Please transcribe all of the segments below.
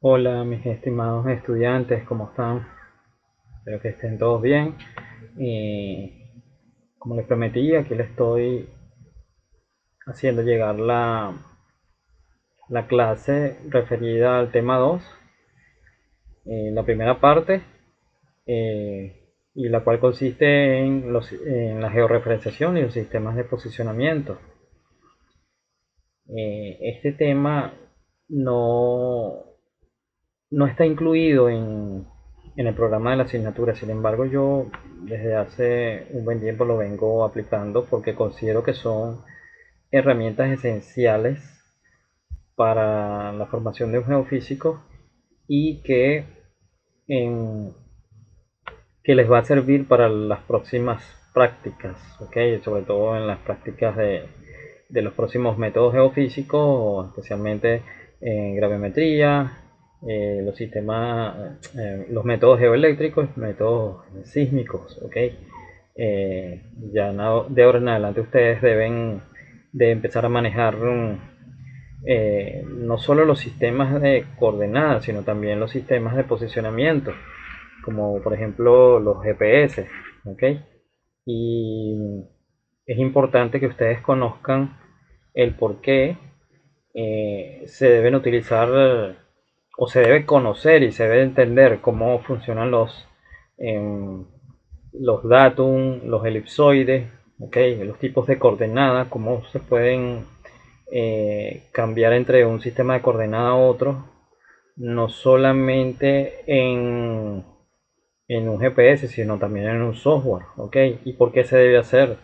Hola mis estimados estudiantes, ¿cómo están? Espero que estén todos bien. Y como les prometí, aquí les estoy haciendo llegar la clase referida al tema 2, la primera parte, y la cual consiste en la georreferenciación y los sistemas de posicionamiento. Este tema no, no está incluido en el programa de la asignatura. Sin embargo, yo desde hace un buen tiempo lo vengo aplicando porque considero que son herramientas esenciales para la formación de un geofísico y en- que les va a servir para las próximas prácticas, ¿ok? Sobre todo en las prácticas de los próximos métodos geofísicos, especialmente en gravimetría, los métodos geoeléctricos, métodos sísmicos, ¿ok? Ya de ahora en adelante ustedes deben de empezar a manejar no solo los sistemas de coordenadas, sino también los sistemas de posicionamiento, como por ejemplo los GPS, ¿ok? Y es importante que ustedes conozcan el por qué se deben utilizar o se debe conocer y se debe entender cómo funcionan em, los datum, los elipsoides, ¿okay? Los tipos de coordenadas, cómo se pueden cambiar entre un sistema de coordenadas a otro, no solamente en un GPS, sino también en un software, ¿ok? ¿Y por qué se debe hacer?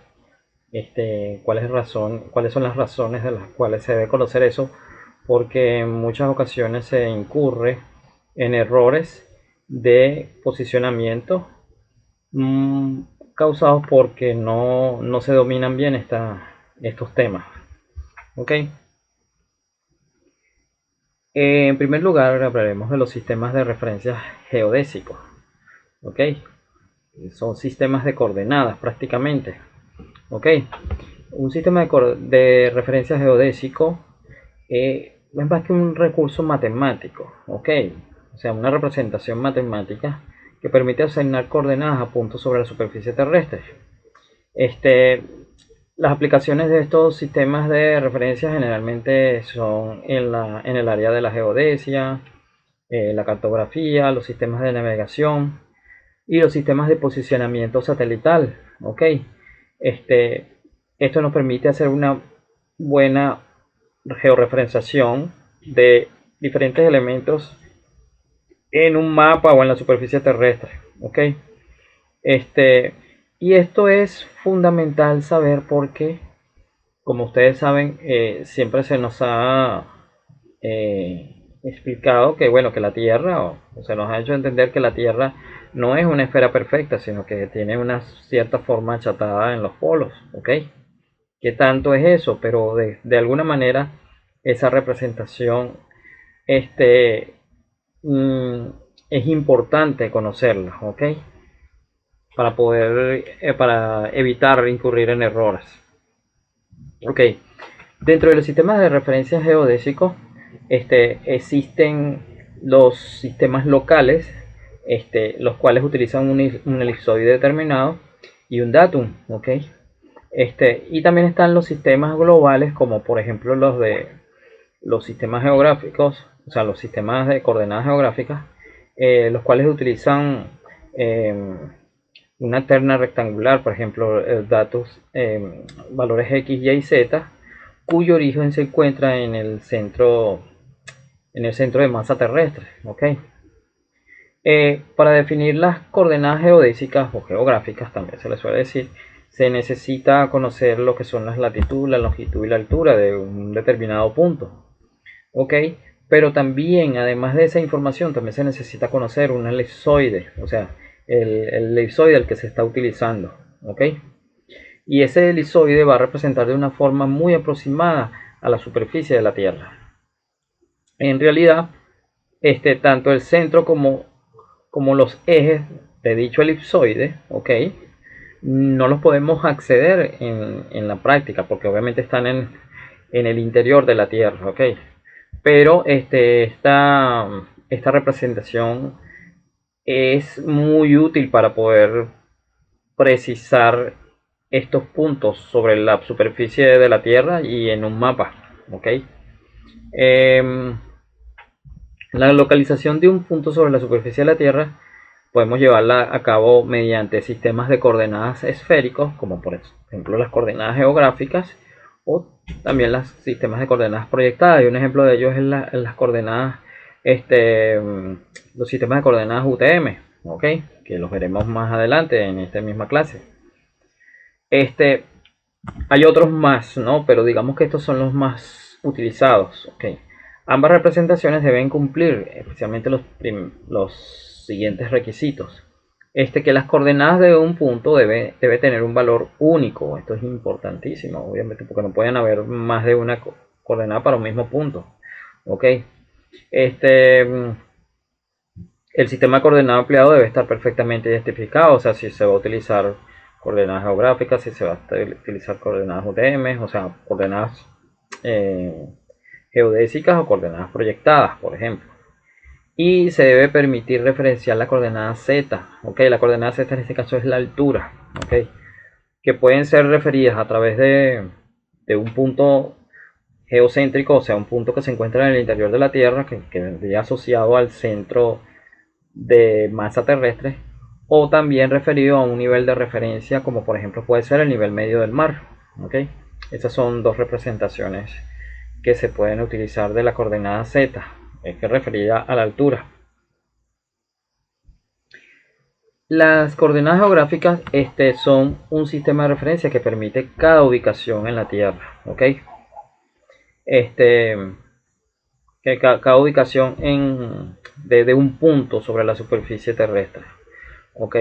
¿Cuáles son las razones de las cuales se debe conocer eso? Porque en muchas ocasiones se incurre en errores de posicionamiento mmm, causados porque no se dominan bien estos temas, ¿ok? En primer lugar, hablaremos de los sistemas de referencia geodésicos, ¿ok? Son sistemas de coordenadas prácticamente, ¿ok? Un sistema de referencia geodésico es más que un recurso matemático, ¿ok? O sea, una representación matemática que permite asignar coordenadas a puntos sobre la superficie terrestre. Este, las aplicaciones de estos sistemas de referencia generalmente son en el área de la geodesia, la cartografía, los sistemas de navegación y los sistemas de posicionamiento satelital, ¿ok? Este, Esto nos permite hacer una buena georreferenciación de diferentes elementos en un mapa o en la superficie terrestre, ¿ok? Este, y esto es fundamental saber porque, como ustedes saben, siempre se nos ha explicado que, bueno, que la Tierra, o se nos ha hecho entender que la Tierra no es una esfera perfecta, sino que tiene una cierta forma achatada en los polos, ¿ok? ¿Qué tanto es eso? Pero de alguna manera esa representación este, mm, es importante conocerla, ¿ok? Para evitar incurrir en errores. Ok, dentro de los sistemas de referencia geodésicos existen los sistemas locales, los cuales utilizan un elipsoide determinado y un datum, ¿ok? Y también están los sistemas globales, como por ejemplo los sistemas geográficos, o sea, los sistemas de coordenadas geográficas, los cuales utilizan eh, una terna rectangular, por ejemplo, datos, valores X, Y y Z, cuyo origen se encuentra en el centro de masa terrestre, ¿ok? Para definir las coordenadas geodésicas o geográficas, también se les suele decir, se necesita conocer lo que son las latitud, la longitud y la altura de un determinado punto, ¿ok? Pero también, además de esa información, también se necesita conocer un elipsoide, o sea, el elipsoide al que se está utilizando, ¿ok? Y ese elipsoide va a representar de una forma muy aproximada a la superficie de la Tierra. En realidad, tanto el centro como los ejes de dicho elipsoide, ¿ok? No los podemos acceder en la práctica porque obviamente están en el interior de la Tierra, ¿ok? Pero esta representación es muy útil para poder precisar estos puntos sobre la superficie de la Tierra y en un mapa. ¿Ok? La localización de un punto sobre la superficie de la Tierra podemos llevarla a cabo mediante sistemas de coordenadas esféricos, como por ejemplo las coordenadas geográficas, o también los sistemas de coordenadas proyectadas. Y un ejemplo de ello es las coordenadas, los sistemas de coordenadas UTM, ¿ok? Que los veremos más adelante en esta misma clase. Hay otros más, ¿no? Pero digamos que estos son los más utilizados, ¿ok? Ambas representaciones deben cumplir especialmente los siguientes requisitos. Que las coordenadas de un punto debe tener un valor único. Esto es importantísimo, obviamente, porque no pueden haber más de una coordenada para un mismo punto. ¿Ok? El sistema de coordenado empleado debe estar perfectamente identificado, o sea, si se va a utilizar coordenadas geográficas, si se va a utilizar coordenadas UTM, o sea, coordenadas geodésicas o coordenadas proyectadas, por ejemplo. Y se debe permitir referenciar la coordenada Z, ¿ok? La coordenada Z en este caso es la altura, ¿ok? Que pueden ser referidas a través de un punto geocéntrico, o sea, un punto que se encuentra en el interior de la Tierra, que vendría asociado al centro de masa terrestre, o también referido a un nivel de referencia, como por ejemplo puede ser el nivel medio del mar, ¿ok? Estas son dos representaciones que se pueden utilizar de la coordenada Z, que es referida a la altura. Las coordenadas geográficas son un sistema de referencia que permite cada ubicación en la Tierra, ¿ok? Que cada ubicación de un punto sobre la superficie terrestre, ¿ok?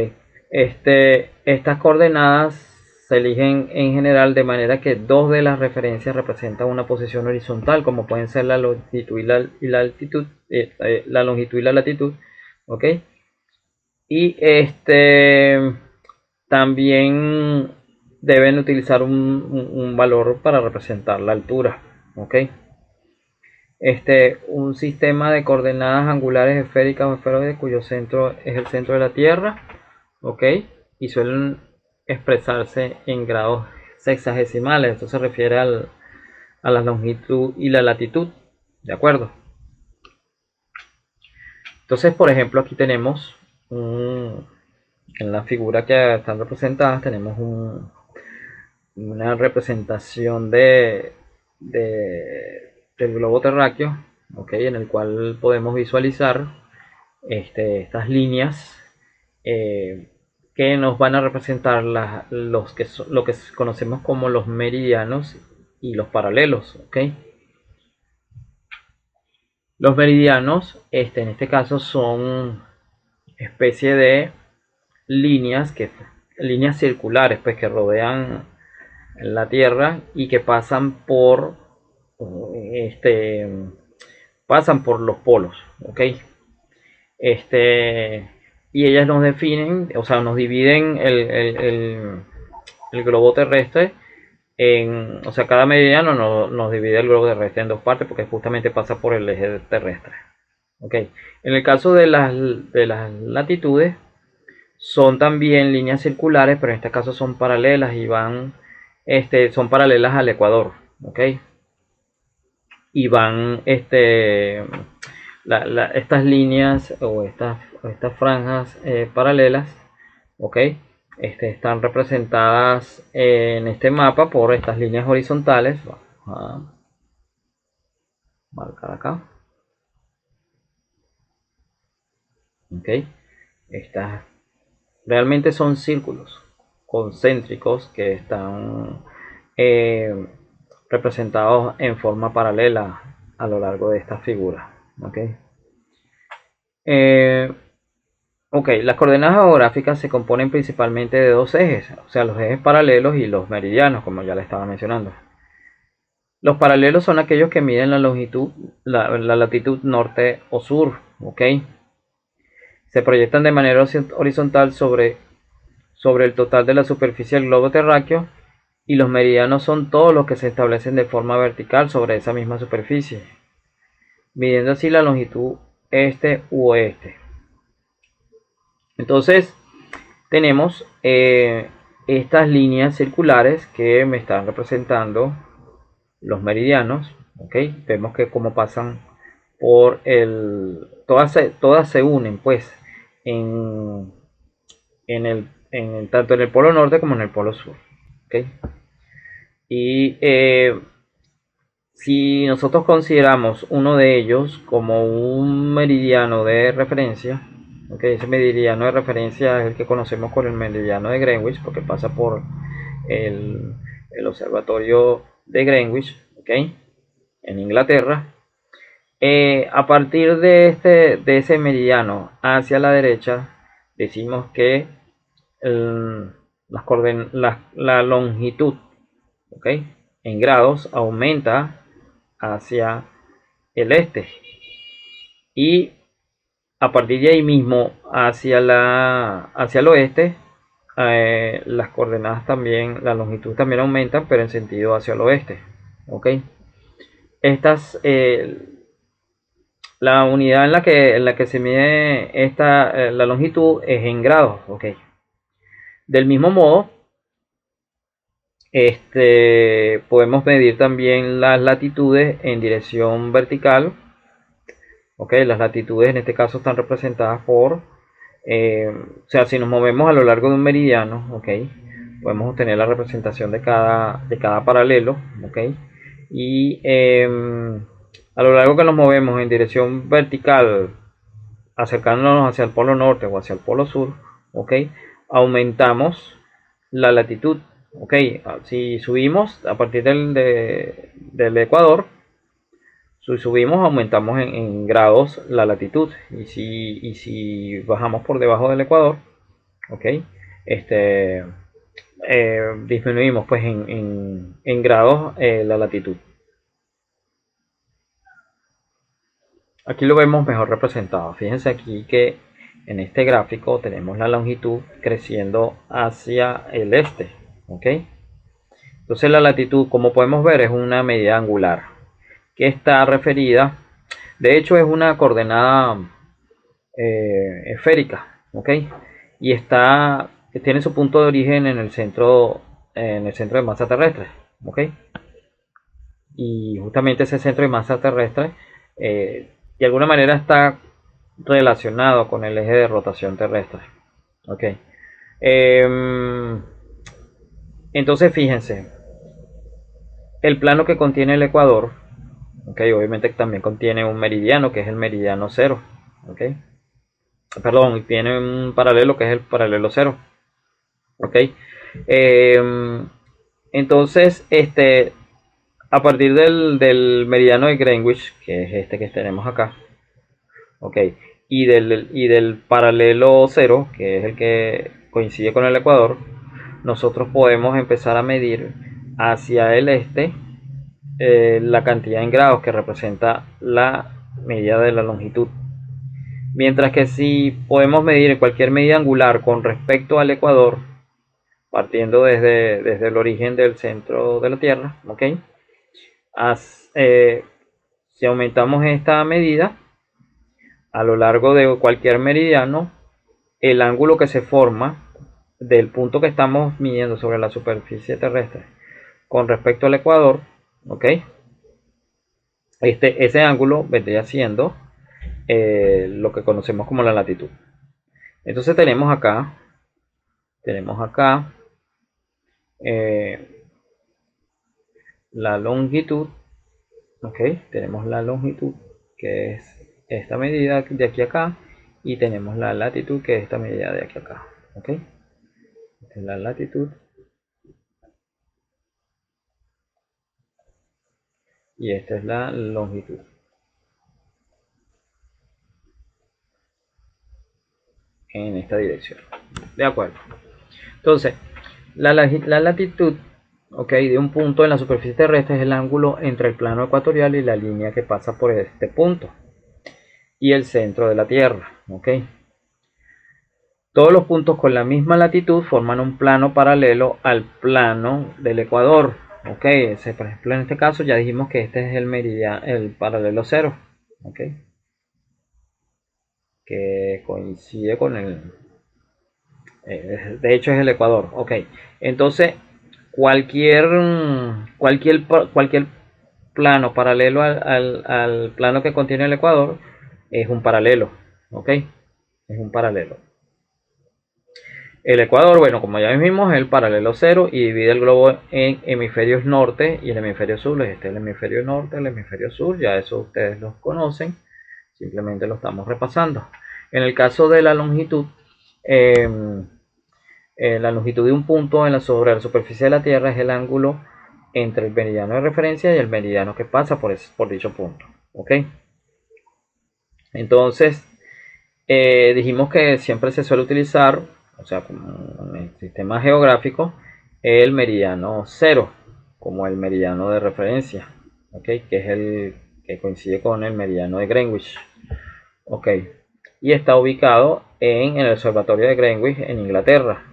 Estas coordenadas se eligen en general de manera que dos de las referencias representan una posición horizontal, como pueden ser la longitud y la altitud, la longitud y la latitud, ¿ok? Y también deben utilizar un valor para representar la altura, ¿ok? Un sistema de coordenadas angulares esféricas o esferoides cuyo centro es el centro de la Tierra, ¿ok? Y suelen expresarse en grados sexagesimales. Esto se refiere a la longitud y la latitud, ¿de acuerdo? Entonces, por ejemplo, aquí tenemos en la figura que están representadas, tenemos una representación del globo terráqueo, ¿okay? En el cual podemos visualizar estas líneas que nos van a representar lo que conocemos como los meridianos y los paralelos, ¿okay? Los meridianos, en este caso, son especie de líneas circulares, pues, que rodean la Tierra y que pasan por los polos, ¿ok? Y ellas nos definen, o sea, nos dividen el globo terrestre o sea, cada meridiano nos divide el globo terrestre en dos partes porque justamente pasa por el eje terrestre. ¿Ok? En el caso de las latitudes, son también líneas circulares, pero en este caso son paralelas y son paralelas al ecuador, ¿ok? Y van, estas líneas o estas franjas paralelas, ¿ok? Están representadas en este mapa por estas líneas horizontales. Vamos a marcar acá, ¿ok? Estas realmente son círculos concéntricos que están representados en forma paralela a lo largo de esta figura, ¿ok? Ok, las coordenadas geográficas se componen principalmente de dos ejes, o sea, los ejes paralelos y los meridianos, como ya le estaba mencionando. Los paralelos son aquellos que miden la longitud, la latitud norte o sur, ¿ok? Se proyectan de manera horizontal sobre el total de la superficie del globo terráqueo, y los meridianos son todos los que se establecen de forma vertical sobre esa misma superficie, midiendo así la longitud este u oeste. Entonces tenemos estas líneas circulares que me están representando los meridianos. ¿Ok? Vemos que como pasan por todas se unen pues tanto en el polo norte como en el polo sur. ¿Ok? Y si nosotros consideramos uno de ellos como un meridiano de referencia, ¿okay? Ese meridiano de referencia es el que conocemos con el meridiano de Greenwich, porque pasa por el observatorio de Greenwich, ¿okay? En Inglaterra. A partir de ese meridiano hacia la derecha, decimos que la longitud, ¿okay? En grados aumenta hacia el este, y a partir de ahí mismo hacia el oeste, las coordenadas también, la longitud también aumentan, pero en sentido hacia el oeste. ¿Ok? Estas, la unidad en la que se mide la longitud es en grados. ¿Ok? Del mismo modo, podemos medir también las latitudes en dirección vertical. ¿Ok? Las latitudes en este caso están representadas por, o sea, si nos movemos a lo largo de un meridiano, ¿ok? Podemos obtener la representación de cada paralelo, ¿ok? Y a lo largo que nos movemos en dirección vertical, acercándonos hacia el polo norte o hacia el polo sur, ¿ok? Aumentamos la latitud, ¿ok? Si subimos a partir del ecuador, si subimos, aumentamos en grados la latitud, y si bajamos por debajo del ecuador, ¿ok? Disminuimos pues en grados la latitud. Aquí lo vemos mejor representado. Fíjense aquí que en este gráfico tenemos la longitud creciendo hacia el este, ¿ok? Entonces la latitud, como podemos ver, es una medida angular que está referida, de hecho es una coordenada esférica, ¿ok? Y tiene su punto de origen en el centro de masa terrestre, ¿ok? Y justamente ese centro de masa terrestre de alguna manera está relacionado con el eje de rotación terrestre, ¿ok? Entonces fíjense, el plano que contiene el ecuador, ¿ok? Obviamente también contiene un meridiano que es el meridiano cero, ¿ok? Perdón, y tiene un paralelo que es el paralelo cero, ¿ok? Entonces, a partir del meridiano de Greenwich, que es este que tenemos acá, ¿ok? Y del paralelo cero, que es el que coincide con el ecuador, nosotros podemos empezar a medir hacia el este la cantidad en grados que representa la medida de la longitud. Mientras que si podemos medir cualquier medida angular con respecto al ecuador, partiendo desde el origen del centro de la Tierra, ¿ok? Si aumentamos esta medida a lo largo de cualquier meridiano, el ángulo que se forma del punto que estamos midiendo sobre la superficie terrestre con respecto al ecuador, ¿ok? Ese ángulo vendría siendo lo que conocemos como la latitud. Entonces tenemos acá la longitud, ¿ok? Tenemos la longitud, que es esta medida de aquí a acá, y tenemos la latitud, que es esta medida de aquí a acá, ¿ok? Esta es la latitud y esta es la longitud. En esta dirección, de acuerdo. Entonces la latitud, ¿ok? De un punto en la superficie terrestre es el ángulo entre el plano ecuatorial y la línea que pasa por este punto y el centro de la Tierra, ¿ok? Todos los puntos con la misma latitud forman un plano paralelo al plano del ecuador, ¿ok? Por ejemplo, en este caso ya dijimos que este es el paralelo cero, ¿ok? que coincide con de hecho es el ecuador. Ok, entonces cualquier, cualquier plano paralelo al plano que contiene el ecuador es un paralelo. Ok, es un paralelo. El ecuador, bueno, como ya vimos, es el paralelo cero y divide el globo en hemisferios norte y el hemisferio sur. Este es el hemisferio norte, el hemisferio sur, ya eso ustedes los conocen, simplemente lo estamos repasando. En el caso de la longitud, la longitud de un punto sobre la superficie de la Tierra es el ángulo entre el meridiano de referencia y el meridiano que pasa por dicho punto. ¿Ok? Entonces, dijimos que siempre se suele utilizar, o sea, como en el sistema geográfico, el meridiano cero como el meridiano de referencia, ¿ok? Que es el que coincide con el meridiano de Greenwich, ¿ok? Y está ubicado en el observatorio de Greenwich en Inglaterra.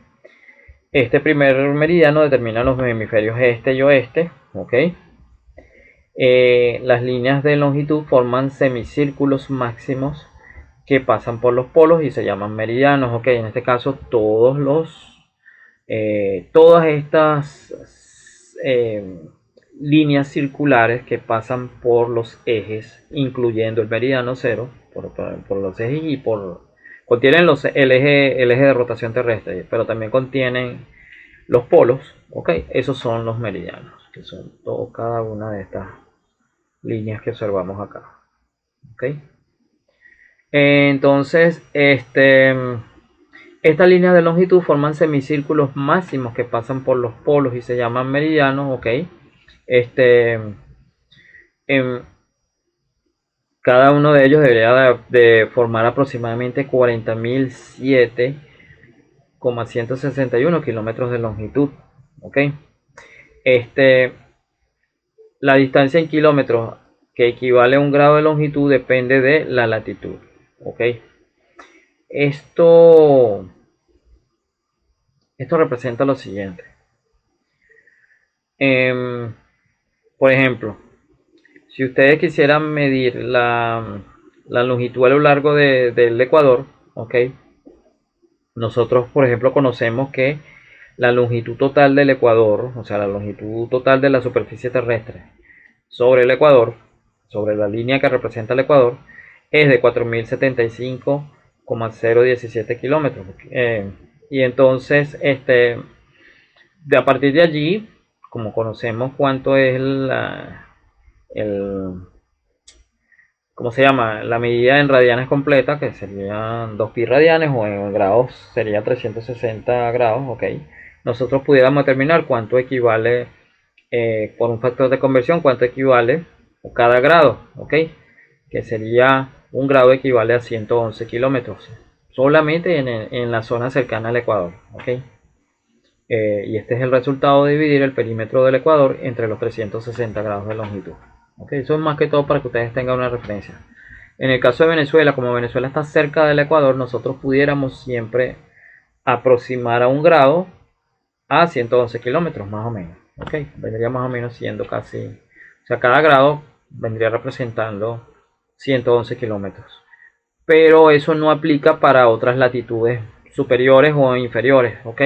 Este primer meridiano determina los hemisferios este y oeste, ¿ok? Las líneas de longitud forman semicírculos máximos que pasan por los polos y se llaman meridianos. Ok, en este caso todas estas líneas circulares que pasan por los ejes, incluyendo el meridiano cero, por los ejes y contienen el eje de rotación terrestre, pero también contienen los polos. Ok, esos son los meridianos, que son cada una de estas líneas que observamos acá. Ok. Entonces, estas líneas de longitud forman semicírculos máximos que pasan por los polos y se llaman meridianos, ¿ok? En cada uno de ellos debería de formar aproximadamente 40.007,161 kilómetros de longitud, ¿ok? La distancia en kilómetros que equivale a un grado de longitud depende de la latitud, ¿ok? Esto representa lo siguiente. Por ejemplo, si ustedes quisieran medir la longitud a lo largo del Ecuador, ¿ok? Nosotros, por ejemplo, conocemos que la longitud total del Ecuador, o sea, la longitud total de la superficie terrestre sobre el Ecuador, sobre la línea que representa el Ecuador, es de 4.075,017 kilómetros. Y entonces, a partir de allí, como conocemos cuánto es ¿cómo se llama? La medida en radianes completa, que serían 2 pi radianes, o en grados sería 360 grados, ok. Nosotros pudiéramos determinar cuánto equivale, por un factor de conversión, cuánto equivale cada grado, ok. Que sería un grado equivale a 111 kilómetros, solamente en la zona cercana al Ecuador, ok. Y este es el resultado de dividir el perímetro del Ecuador entre los 360 grados de longitud. Okay, eso es más que todo para que ustedes tengan una referencia. En el caso de Venezuela, como Venezuela está cerca del Ecuador, nosotros pudiéramos siempre aproximar a un grado a 111 kilómetros más o menos. Okay, vendría más o menos siendo casi, o sea, cada grado vendría representando 111 kilómetros. Pero eso no aplica para otras latitudes superiores o inferiores, ¿ok?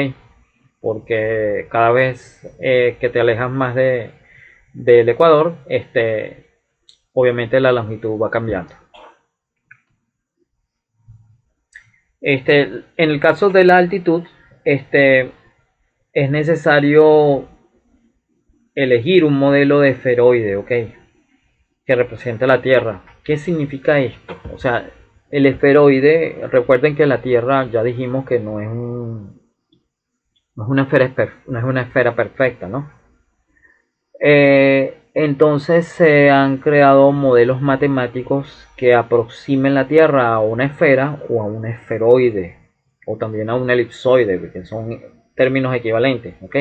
Porque cada vez que te alejas más del Ecuador, obviamente la longitud va cambiando. En el caso de la altitud, es necesario elegir un modelo de esferoide, ¿ok? Que represente la Tierra. ¿Qué significa esto? O sea, el esferoide, recuerden que la Tierra ya dijimos que no es una esfera perfecta, ¿no? Entonces se han creado modelos matemáticos que aproximen la Tierra a una esfera o a un esferoide o también a un elipsoide, que son términos equivalentes, ¿ok?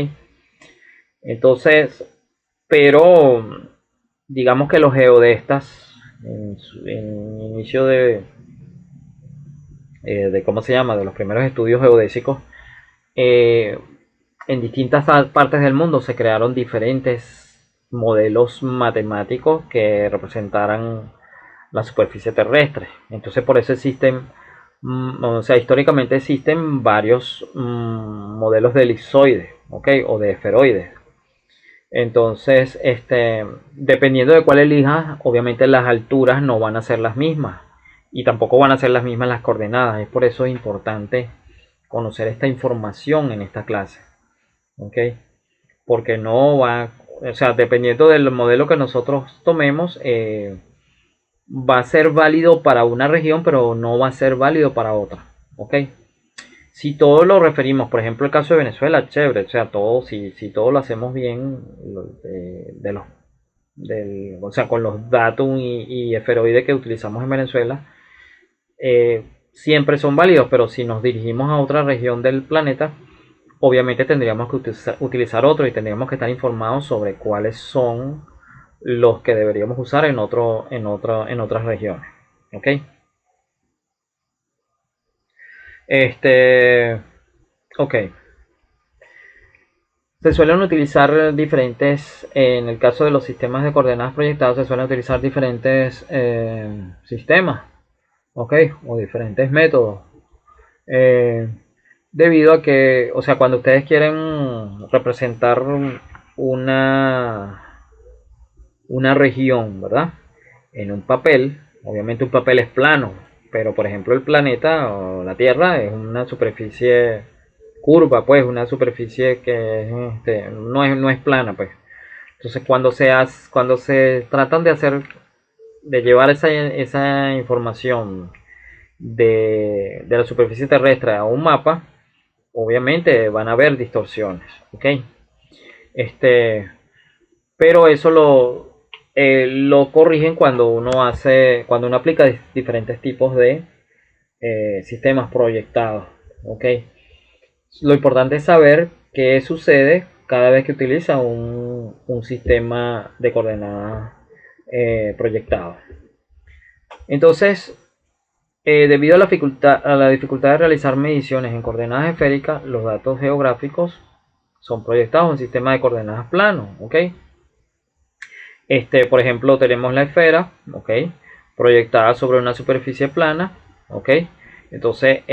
Entonces, pero digamos que los geodestas en inicio ¿cómo se llama? De los primeros estudios geodésicos, en distintas partes del mundo se crearon diferentes modelos matemáticos que representaran la superficie terrestre. Entonces por eso existen O sea, históricamente existen varios modelos de elipsoides, ¿ok? O de esferoides. Entonces, dependiendo de cuál elijas, obviamente las alturas no van a ser las mismas y tampoco van a ser las mismas las coordenadas. Es por eso importante conocer esta información en esta clase, ¿ok? Porque no va, o sea, dependiendo del modelo que nosotros tomemos, va a ser válido para una región, pero no va a ser válido para otra, ¿ok? Si todo lo referimos, por ejemplo, el caso de Venezuela, chévere, o sea, todo, si todo lo hacemos bien, o sea, con los datos y esferoides que utilizamos en Venezuela, siempre son válidos, pero si nos dirigimos a otra región del planeta, obviamente tendríamos que utilizar otro y tendríamos que estar informados sobre cuáles son los que deberíamos usar en otras regiones. ¿Ok? Este, ok. Se suelen utilizar diferentes, en el caso de los sistemas de coordenadas proyectados, se suelen utilizar diferentes sistemas, ¿ok? O diferentes métodos. Eh, Debido a que, o sea, cuando ustedes quieren representar una, una región, ¿verdad? En un papel, obviamente un papel es plano, pero por ejemplo el planeta o la Tierra es una superficie curva, pues una superficie que no es plana, pues. Entonces cuando se tratan de llevar esa información de la superficie terrestre a un mapa, obviamente van a haber distorsiones, ¿ok? Este, pero eso lo corrigen cuando uno aplica diferentes tipos de sistemas proyectados, ¿ok? Lo importante es saber qué sucede cada vez que utiliza un sistema de coordenadas proyectado. Entonces, debido a la dificultad de realizar mediciones en coordenadas esféricas, los datos geográficos son proyectados en un sistema de coordenadas plano, ¿ok? Por ejemplo, tenemos la esfera, ¿ok? Proyectada sobre una superficie plana, ¿ok? Entonces,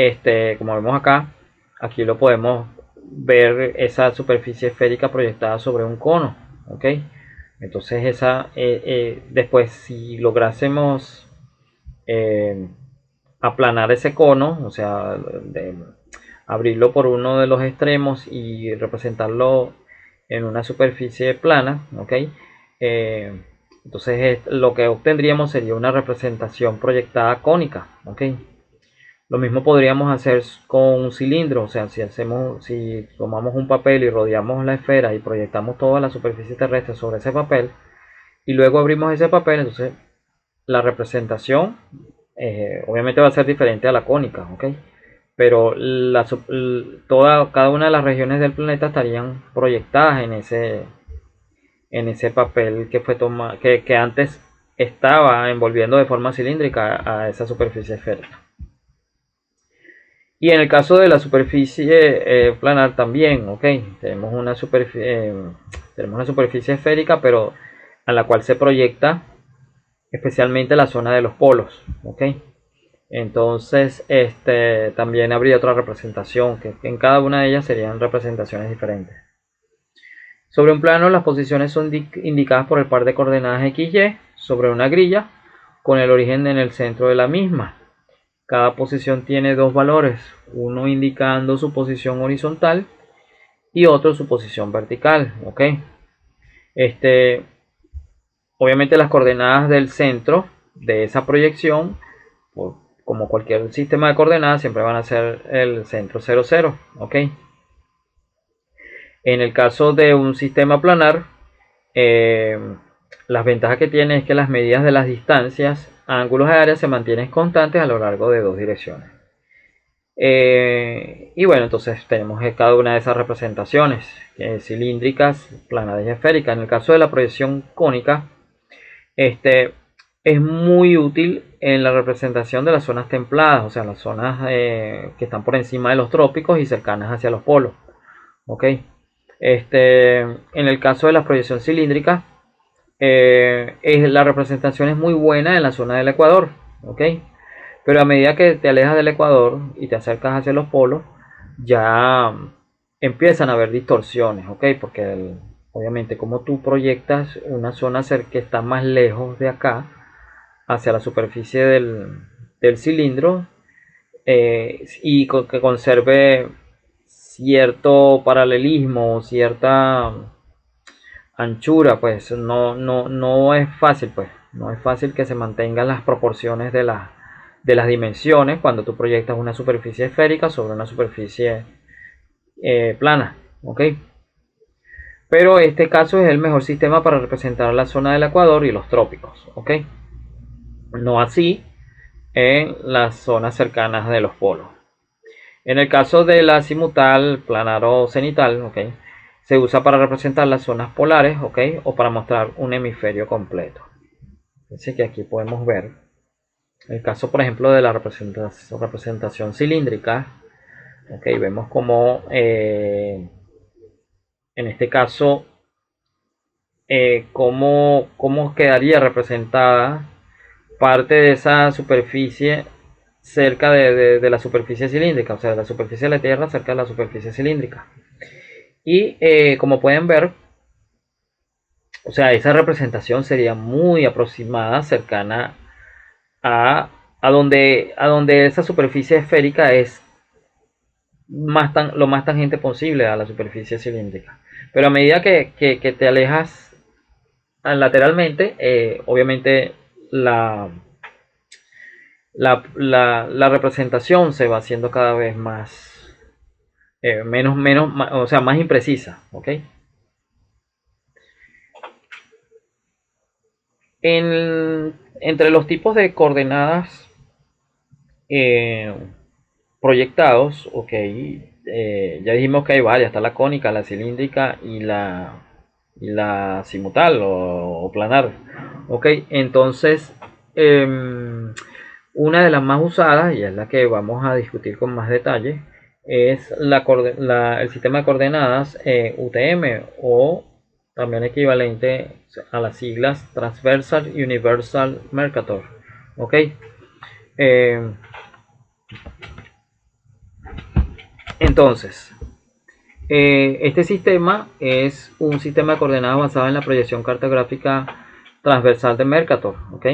como vemos acá, aquí lo podemos ver esa superficie esférica proyectada sobre un cono, ¿ok? Entonces, después, si lográsemos aplanar ese cono, o sea, abrirlo por uno de los extremos y representarlo en una superficie plana, ¿ok? Eh, entonces lo que obtendríamos sería una representación proyectada cónica, ¿ok? Lo mismo podríamos hacer con un cilindro, o sea, si tomamos un papel y rodeamos la esfera y proyectamos toda la superficie terrestre sobre ese papel y luego abrimos ese papel, entonces la representación obviamente va a ser diferente a la cónica, ¿ok? Pero cada una de las regiones del planeta estarían proyectadas en ese papel que fue que antes estaba envolviendo de forma cilíndrica a esa superficie esférica. Y en el caso de la superficie planar también, ¿ok? Tenemos una superficie esférica, pero a la cual se proyecta especialmente la zona de los polos, ¿ok? Entonces, también habría otra representación, que en cada una de ellas serían representaciones diferentes. Sobre un plano, las posiciones son indicadas por el par de coordenadas XY sobre una grilla con el origen en el centro de la misma. Cada posición tiene dos valores, uno indicando su posición horizontal y otro su posición vertical, ¿ok? Obviamente las coordenadas del centro de esa proyección, como cualquier sistema de coordenadas, siempre van a ser el centro 0, 0, ¿ok? En el caso de un sistema planar, las ventajas que tiene es que las medidas de las distancias a ángulos de área se mantienen constantes a lo largo de dos direcciones. Y bueno, entonces tenemos cada una de esas representaciones cilíndricas, planares y esféricas. En el caso de la proyección cónica, es muy útil en la representación de las zonas templadas, o sea, las zonas que están por encima de los trópicos y cercanas hacia los polos. ¿Ok? En el caso de la proyección cilíndrica, la representación es muy buena en la zona del Ecuador. ¿Ok? Pero a medida que te alejas del ecuador y te acercas hacia los polos, ya empiezan a haber distorsiones, ¿ok? Porque obviamente como tú proyectas una zona que está más lejos de acá, hacia la superficie del cilindro, y que conserve cierto paralelismo, cierta anchura, pues no es fácil, pues no es fácil que se mantengan las proporciones de las dimensiones cuando tú proyectas una superficie esférica sobre una superficie plana, ¿ok? Pero este caso es el mejor sistema para representar la zona del ecuador y los trópicos, ¿ok? No así en las zonas cercanas de los polos. En el caso del azimutal, planar o cenital, ¿ok? Se usa para representar las zonas polares, ¿ok? O para mostrar un hemisferio completo. Así que aquí podemos ver el caso, por ejemplo, de la representación cilíndrica. ¿Ok? Vemos como en este caso, cómo quedaría representada parte de esa superficie cerca de la superficie cilíndrica, o sea, de la superficie de la Tierra cerca de la superficie cilíndrica. Y como pueden ver, o sea, esa representación sería muy aproximada, cercana a donde esa superficie esférica es lo más tangente posible a la superficie cilíndrica. Pero a medida que te alejas lateralmente, obviamente la, la representación se va haciendo cada vez más, o sea, más imprecisa, ¿ok? Entre los tipos de coordenadas eh, proyectados, ok, ya dijimos que hay varias, está la cónica, la cilíndrica y la azimutal o planar, ok, entonces una de las más usadas, y es la que vamos a discutir con más detalle, es el sistema de coordenadas UTM, o también equivalente a las siglas Transversal Universal Mercator, ok. Eh, entonces, este sistema es un sistema de coordenadas basado en la proyección cartográfica transversal de Mercator, ¿ok?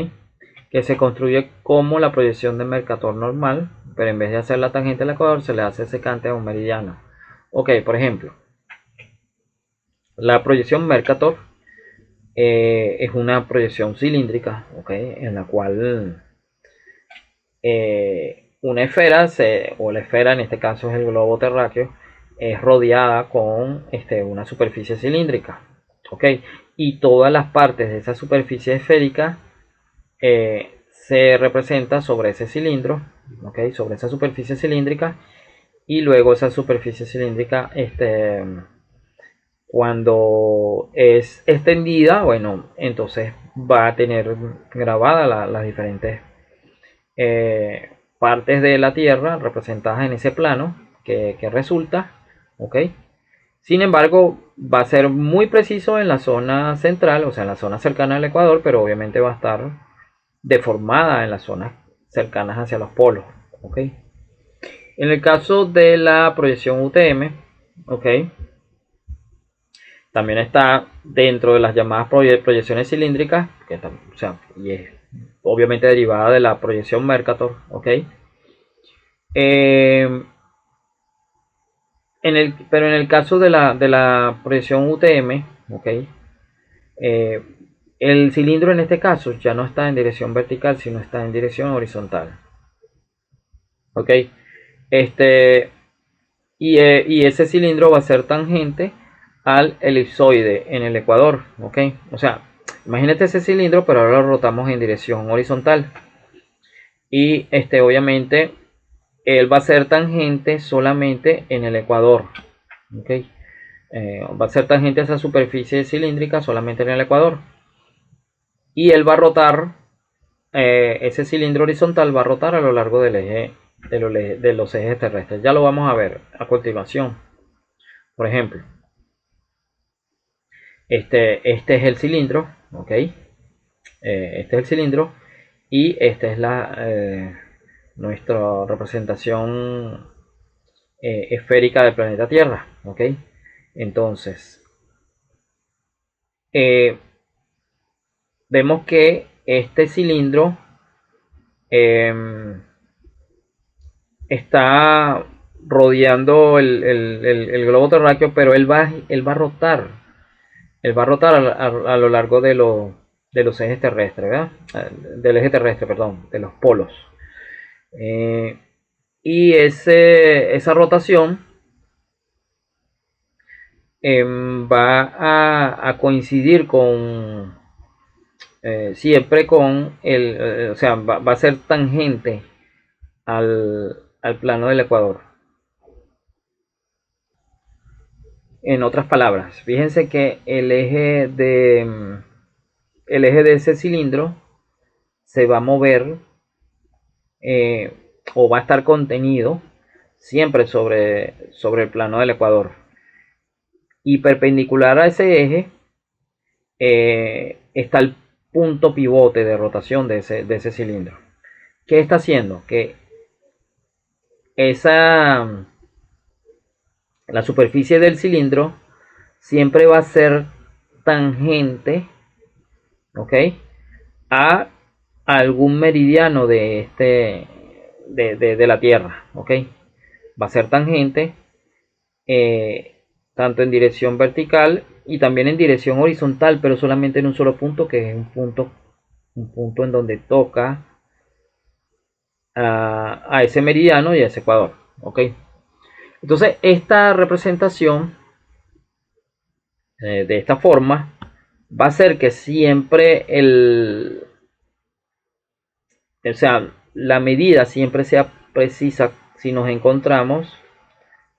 Que se construye como la proyección de Mercator normal, pero en vez de hacer la tangente al ecuador, se le hace secante a un meridiano. Ok, por ejemplo, la proyección Mercator es una proyección cilíndrica, ¿ok? En la cual una esfera, o la esfera en este caso es el globo terráqueo, es rodeada con una superficie cilíndrica, ¿ok? Y todas las partes de esa superficie esférica se representa sobre ese cilindro, ¿ok? Sobre esa superficie cilíndrica, y luego esa superficie cilíndrica, cuando es extendida, bueno, entonces va a tener grabadas las diferentes partes de la Tierra representadas en ese plano que resulta, ¿ok? Sin embargo, va a ser muy preciso en la zona central, o sea, en la zona cercana al Ecuador, pero obviamente va a estar deformada en las zonas cercanas hacia los polos, ¿ok? En el caso de la proyección UTM, ¿ok? También está dentro de las llamadas proyecciones cilíndricas, o sea, y es obviamente derivada de la proyección Mercator, ¿ok? Eh, pero en el caso de la proyección UTM, ¿ok? Eh, el cilindro en este caso ya no está en dirección vertical, sino está en dirección horizontal, ¿ok? Este, y ese cilindro va a ser tangente al elipsoide en el ecuador, ¿ok? O sea, imagínate ese cilindro, pero ahora lo rotamos en dirección horizontal. Y obviamente él va a ser tangente solamente en el ecuador, ¿ok? Va a ser tangente a esa superficie cilíndrica solamente en el ecuador. Y él va a rotar, ese cilindro horizontal va a rotar a lo largo del eje, de los ejes terrestres. Ya lo vamos a ver a continuación. Por ejemplo, este es el cilindro, ¿ok? Este es el cilindro y esta es nuestra representación esférica del planeta Tierra, ¿ok? Entonces, eh, vemos que este cilindro eh, está rodeando el globo terráqueo, pero él va a rotar. Él va a rotar a lo largo de los ejes terrestres, ¿verdad? Del eje terrestre, perdón, de los polos. Eh, y esa rotación va a coincidir con siempre con o sea, va a ser tangente al plano del ecuador. En otras palabras, fíjense que el eje de ese cilindro se va a mover eh, o va a estar contenido siempre sobre el plano del ecuador. Y perpendicular a ese eje está el punto pivote de rotación de ese cilindro. ¿Qué está haciendo? Que esa, la superficie del cilindro siempre va a ser tangente, ¿ok? A algún meridiano de la Tierra, ¿ok? Va a ser tangente tanto en dirección vertical y también en dirección horizontal, pero solamente en un solo punto, que es un punto en donde toca a ese meridiano y a ese ecuador, ¿ok? Entonces, esta representación de esta forma va a ser que siempre o sea, la medida siempre sea precisa si nos encontramos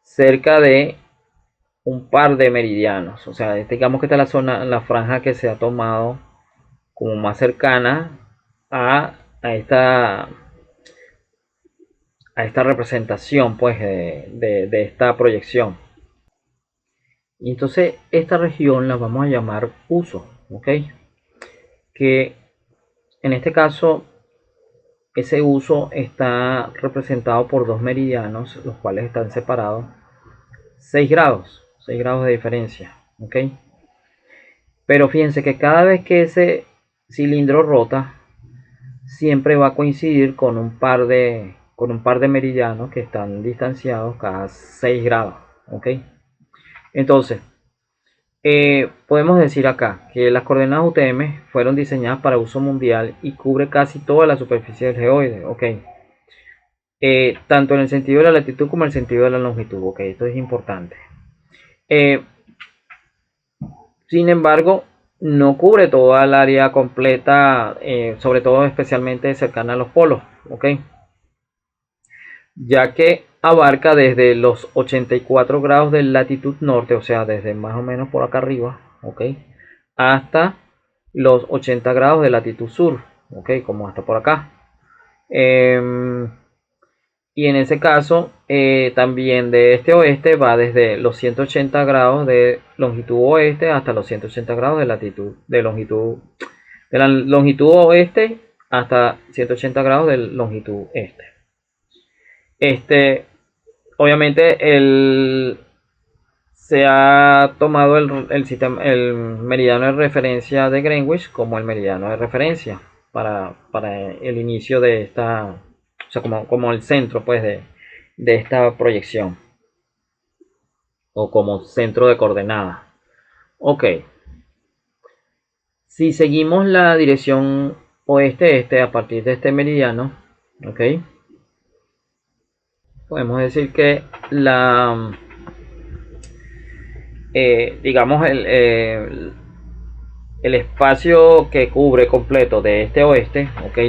cerca de un par de meridianos. O sea, digamos que esta es la zona, la franja que se ha tomado como más cercana a esta representación, pues, de esta proyección. Y entonces esta región la vamos a llamar uso, ¿ok? Que en este caso ese uso está representado por dos meridianos, los cuales están separados 6 grados de diferencia, ¿ok? Pero fíjense que cada vez que ese cilindro rota, siempre va a coincidir con un par de meridianos que están distanciados cada 6 grados, ¿ok? Entonces, podemos decir acá que las coordenadas UTM fueron diseñadas para uso mundial y cubre casi toda la superficie del geoide, ¿ok? Tanto en el sentido de la latitud como en el sentido de la longitud, ¿ok? Esto es importante. Eh, Sin embargo, no cubre toda el área completa, sobre todo especialmente cercana a los polos, ¿ok? Ya que abarca desde los 84 grados de latitud norte, o sea, desde más o menos por acá arriba, ¿ok? Hasta los 80 grados de latitud sur, ¿ok? Como hasta por acá. Eh, y en ese caso, también de este a oeste va desde los 180 grados de longitud oeste hasta los 180 grados de latitud, de la longitud oeste hasta 180 grados de longitud este. Este, obviamente, se ha tomado el meridiano de referencia de Greenwich como el meridiano de referencia para el inicio de esta, o sea, como el centro, pues, de esta proyección, o como centro de coordenadas. Ok, si seguimos la dirección oeste-este a partir de este meridiano, ok, podemos decir que digamos, el espacio que cubre completo de este a oeste, ok,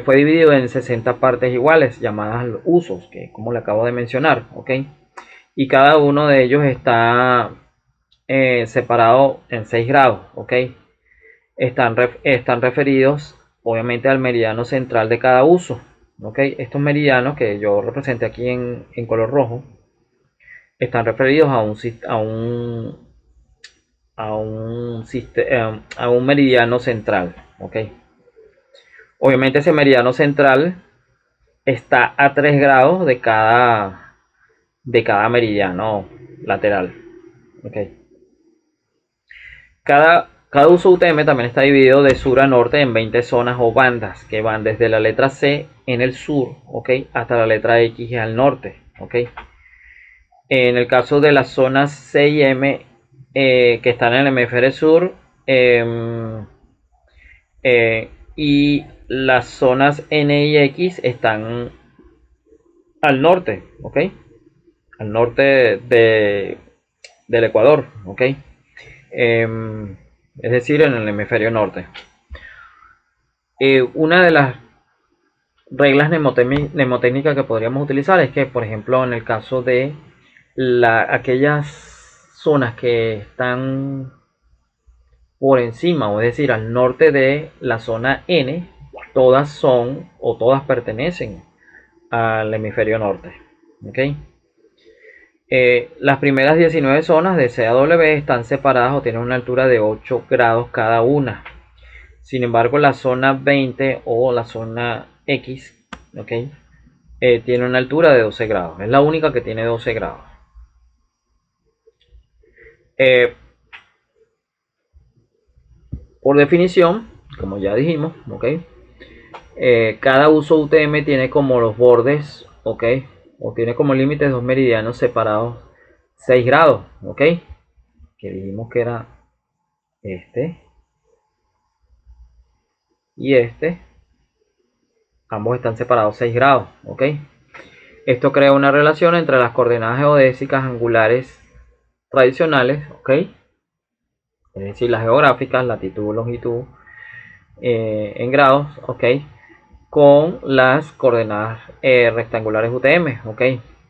fue dividido en 60 partes iguales, llamadas usos, que como le acabo de mencionar, ok, y cada uno de ellos está separado en 6 grados, ok. Están referidos obviamente al meridiano central de cada uso, ok. Estos meridianos que yo representé aquí en color rojo están referidos a un meridiano central, ok. Obviamente ese meridiano central está a 3 grados de cada meridiano lateral. Okay. Cada uso UTM también está dividido de sur a norte en 20 zonas o bandas que van desde la letra C en el sur, ¿okay?, hasta la letra X al norte. ¿Okay? En el caso de las zonas C y M que están en el hemisferio sur, y las zonas N y X están al norte, ¿ok? Al norte del Ecuador, ¿ok? Es decir, en el hemisferio norte. Una de las reglas mnemotécnicas que podríamos utilizar es que, por ejemplo, en el caso de aquellas zonas que están por encima, o es decir, al norte de la zona N, todas son o todas pertenecen al hemisferio norte. ¿Okay? Las primeras 19 zonas de CAW están separadas o tienen una altura de 8 grados cada una. Sin embargo, la zona 20 o la zona X, ¿okay?, tiene una altura de 12 grados. Es la única que tiene 12 grados. Por definición, como ya dijimos, ¿okay?, cada uso UTM tiene como los bordes, ¿ok?, o tiene como límites dos meridianos separados 6 grados, ¿ok?, que dijimos que era este y este. Ambos están separados 6 grados, ¿ok? Esto crea una relación entre las coordenadas geodésicas angulares tradicionales, ¿ok?, es decir, las geográficas, latitud, longitud, en grados, ¿ok?, con las coordenadas rectangulares UTM, ¿ok?,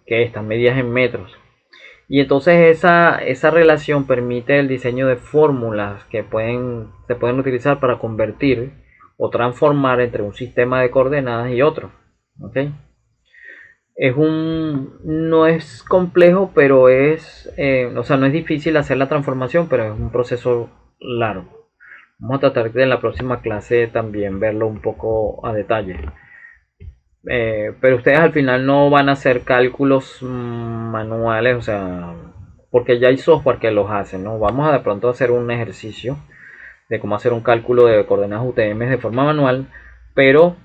que están medidas en metros. Y entonces esa relación permite el diseño de fórmulas que se pueden utilizar para convertir o transformar entre un sistema de coordenadas y otro. ¿Okay? No es complejo, pero o sea, no es difícil hacer la transformación, pero es un proceso largo. Vamos a tratar de en la próxima clase también verlo un poco a detalle. Pero ustedes al final no van a hacer cálculos manuales, o sea, porque ya hay software que los hace, ¿no? Vamos a de pronto hacer un ejercicio de cómo hacer un cálculo de coordenadas UTM de forma manual, pero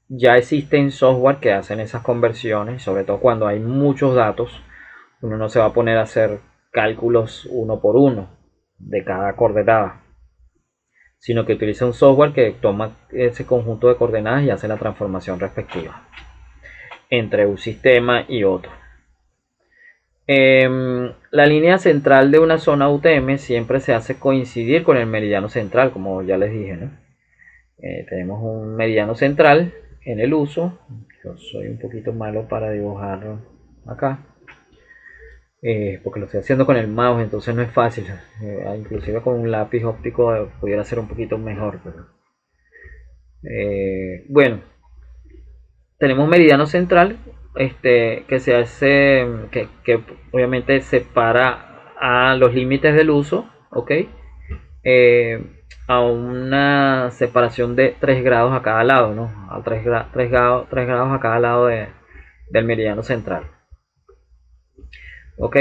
ya existen software que hacen esas conversiones, sobre todo cuando hay muchos datos. Uno no se va a poner a hacer cálculos uno por uno de cada coordenada, sino que utiliza un software que toma ese conjunto de coordenadas y hace la transformación respectiva entre un sistema y otro. La línea central de una zona UTM siempre se hace coincidir con el meridiano central, como ya les dije, ¿no? Tenemos un meridiano central en el uso. Yo soy un poquito malo para dibujarlo acá, porque lo estoy haciendo con el mouse, entonces no es fácil. Inclusive con un lápiz óptico pudiera ser un poquito mejor, pero bueno, tenemos un meridiano central que se hace, que obviamente separa a los límites del uso, ¿ok? A una separación de 3 grados a cada lado, ¿no? A 3 grados a cada lado del meridiano central. ¿Ok?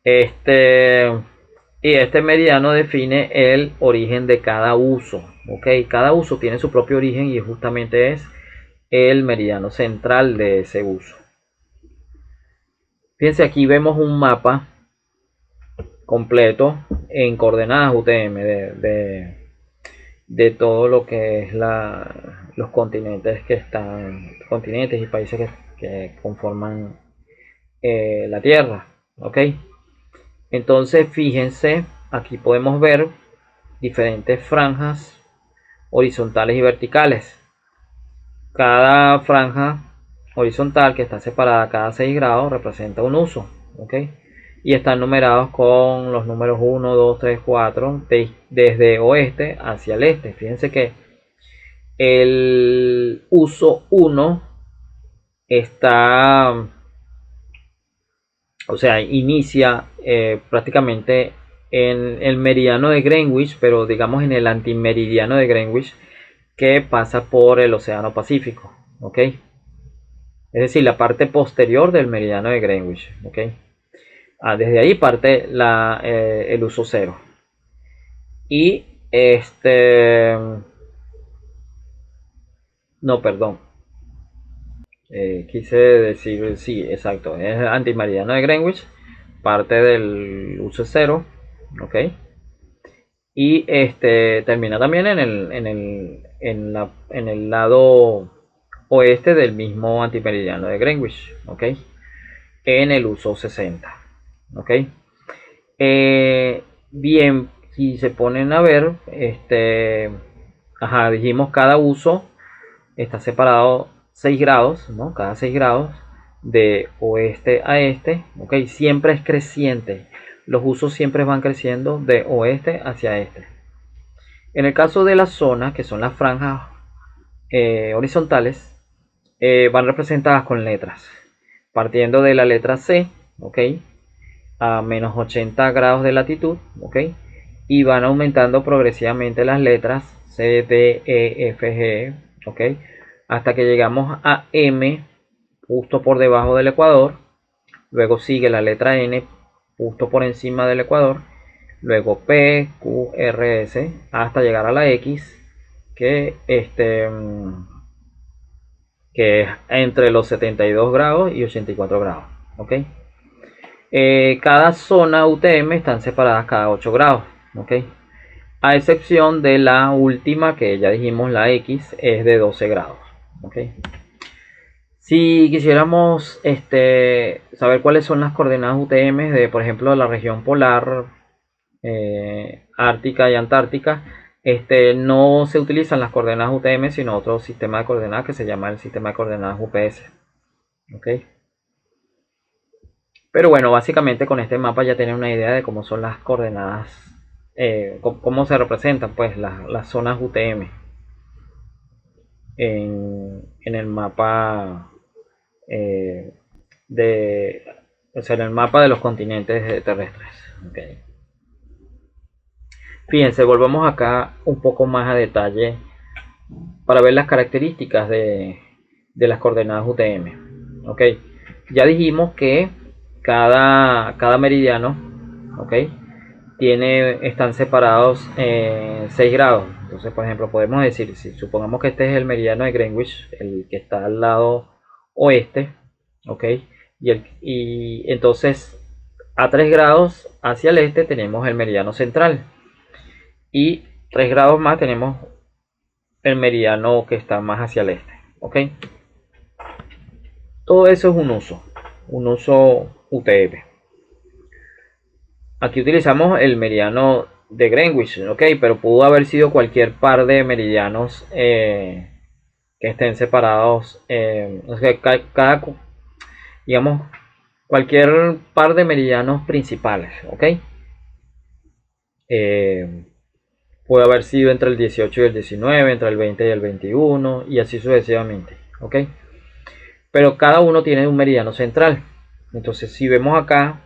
Y este meridiano define el origen de cada uso. ¿Ok? Cada uso tiene su propio origen y justamente es el meridiano central de ese uso. Fíjense, aquí vemos un mapa completo en coordenadas UTM de todo lo que es los continentes que están, continentes y países que conforman la Tierra. ¿Ok? Entonces fíjense, aquí podemos ver diferentes franjas horizontales y verticales. Cada franja horizontal que está separada cada 6 grados representa un uso, ¿ok? Y están numerados con los números 1, 2, 3, 4 desde oeste hacia el este. Fíjense que el uso 1 está, o sea, inicia prácticamente en el meridiano de Greenwich, pero digamos en el antimeridiano de Greenwich, que pasa por el Océano Pacífico, ¿ok? es decir, la parte posterior del meridiano de Greenwich, ¿ok? Desde ahí parte el uso cero. Y no, perdón, quise decir, sí, exacto, es antimeridiano de Greenwich, parte del uso cero, ¿ok? Y termina también en el lado oeste del mismo antimeridiano de Greenwich, ¿ok? En el uso 60, ¿ok? Bien, si se ponen a ver, dijimos cada uso está separado 6 grados, ¿no? Cada 6 grados de oeste a este, ¿ok? Siempre es creciente. Los usos siempre van creciendo de oeste hacia este. En el caso de las zonas, que son las franjas horizontales, van representadas con letras. Partiendo de la letra C, ¿ok? A menos 80 grados de latitud, ¿ok? Y van aumentando progresivamente las letras C, D, E, F, G, ¿ok? Hasta que llegamos a M, justo por debajo del ecuador. Luego sigue la letra N, justo por encima del ecuador. Luego P, Q, R, S, hasta llegar a la X, que que es entre los 72 grados y 84 grados, ¿ok? Cada zona UTM están separadas cada 8 grados, ¿ok? A excepción de la última, que ya dijimos, la X es de 12 grados, ¿ok? Si quisiéramos saber cuáles son las coordenadas UTM de, por ejemplo, la región polar, Ártica y Antártica, no se utilizan las coordenadas UTM, sino otro sistema de coordenadas que se llama el sistema de coordenadas UPS, ¿ok? Pero bueno, básicamente con este mapa ya tienen una idea de cómo son las coordenadas, cómo se representan pues las zonas UTM en el mapa o sea, en el mapa de los continentes terrestres. Okay. Fíjense, volvemos acá un poco más a detalle para ver las características de las coordenadas UTM. Ok, ya dijimos que cada meridiano, ok, están separados 6 grados. Entonces, por ejemplo, podemos decir, si supongamos que este es el meridiano de Greenwich, el que está al lado oeste, ok, y entonces a 3 grados hacia el este tenemos el meridiano central, y 3 grados más tenemos el meridiano que está más hacia el este, ok. Todo eso es un uso UTM. Aquí utilizamos el meridiano de Greenwich, ok, pero pudo haber sido cualquier par de meridianos que estén separados, o sea, digamos, cualquier par de meridianos principales, ok. Puede haber sido entre el 18 y el 19, entre el 20 y el 21, y así sucesivamente, ok. Pero cada uno tiene un meridiano central. Entonces, si vemos acá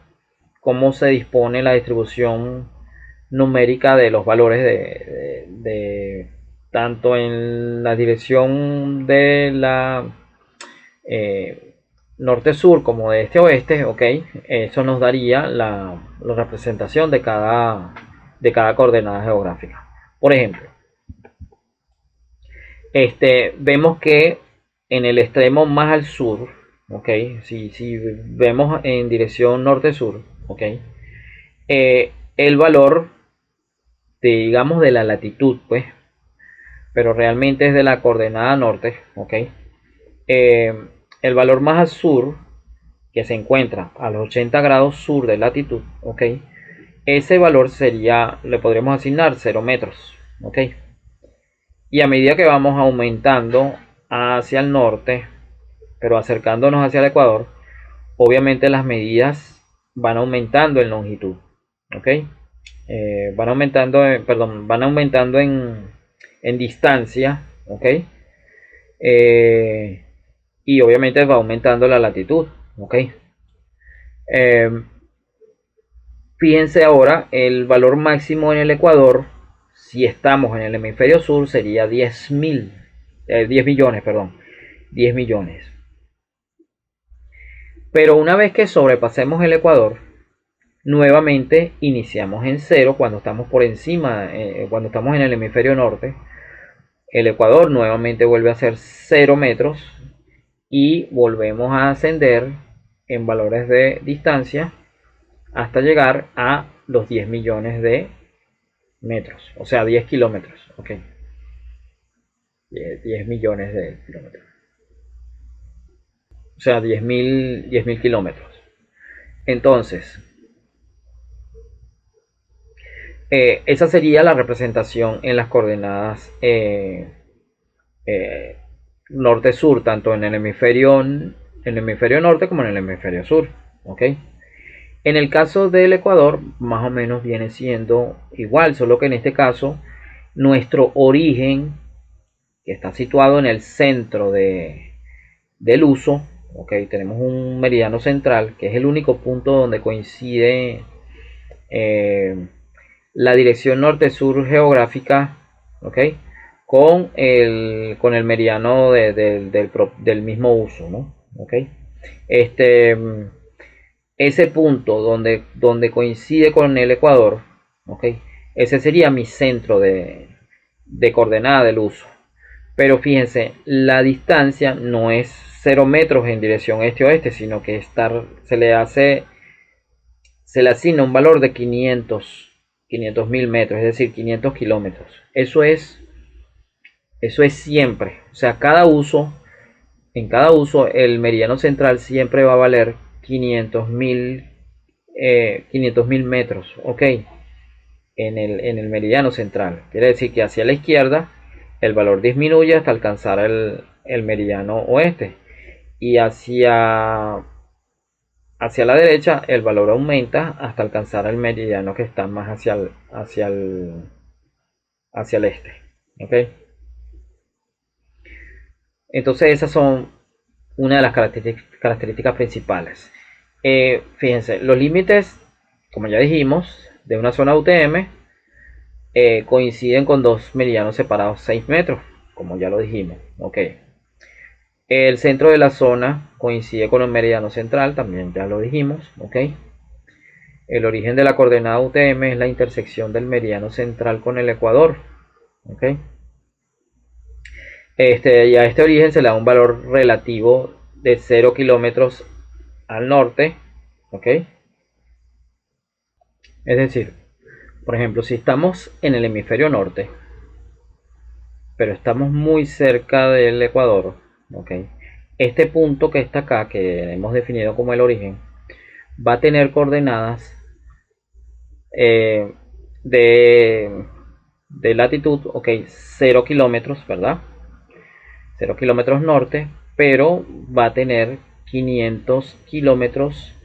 cómo se dispone la distribución numérica de los valores tanto en la dirección de la norte-sur como de este-oeste, ok, eso nos daría la representación de cada coordenada geográfica. Por ejemplo, vemos que en el extremo más al sur, ok, si vemos en dirección norte-sur, ok, el valor digamos de la latitud, pues, pero realmente es de la coordenada norte, ok, el valor más al sur, que se encuentra a los 80 grados sur de latitud, ok, ese valor sería, le podríamos asignar 0 metros, ok. Y a medida que vamos aumentando hacia el norte, pero acercándonos hacia el ecuador, obviamente las medidas van aumentando en longitud, ok. Van aumentando, van aumentando en distancia, ok. Y obviamente va aumentando la latitud, ok. Fíjense ahora, el valor máximo en el ecuador, si estamos en el hemisferio sur, sería 10 millones, perdón, 10 millones. Pero una vez que sobrepasemos el ecuador, nuevamente iniciamos en cero cuando estamos por encima, cuando estamos en el hemisferio norte. El ecuador nuevamente vuelve a ser 0 metros y volvemos a ascender en valores de distancia hasta llegar a los 10 millones de metros, o sea, 10 kilómetros, ok. 10 millones de kilómetros, o sea, 10.000 kilómetros. Entonces, esa sería la representación en las coordenadas norte-sur, tanto en el hemisferio norte como en el hemisferio sur, ok. En el caso del Ecuador, más o menos viene siendo igual, solo que en este caso, nuestro origen, que está situado en el centro del uso, okay, tenemos un meridiano central, que es el único punto donde coincide la dirección norte-sur geográfica, okay, con el meridiano del mismo uso, ¿no? Okay. Ese punto donde coincide con el ecuador, ¿okay? Ese sería mi centro de coordenada del uso. Pero fíjense, la distancia no es 0 metros en dirección este-oeste, sino que se le asigna un valor de 500.000 metros, es decir, 500 kilómetros. Eso es siempre. O sea, en cada uso, el meridiano central siempre va a valer 500.000 metros, ok, en el meridiano central. Quiere decir que hacia la izquierda el valor disminuye hasta alcanzar el meridiano oeste, y hacia la derecha el valor aumenta hasta alcanzar el meridiano que está más hacia el este, ok. Entonces esas son una de las características principales. Fíjense, los límites, como ya dijimos, de una zona UTM coinciden con dos meridianos separados 6 metros, como ya lo dijimos. Okay. El centro de la zona coincide con el meridiano central, también ya lo dijimos. Okay. El origen de la coordenada UTM es la intersección del meridiano central con el ecuador. Okay. Y a este origen se le da un valor relativo de 0 kilómetros al norte, ¿ok? Es decir, por ejemplo, si estamos en el hemisferio norte, pero estamos muy cerca del ecuador, ¿ok? Este punto que está acá, que hemos definido como el origen, va a tener coordenadas de latitud, ok, 0 kilómetros, ¿verdad? 0 kilómetros norte, pero va a tener 500 kilómetros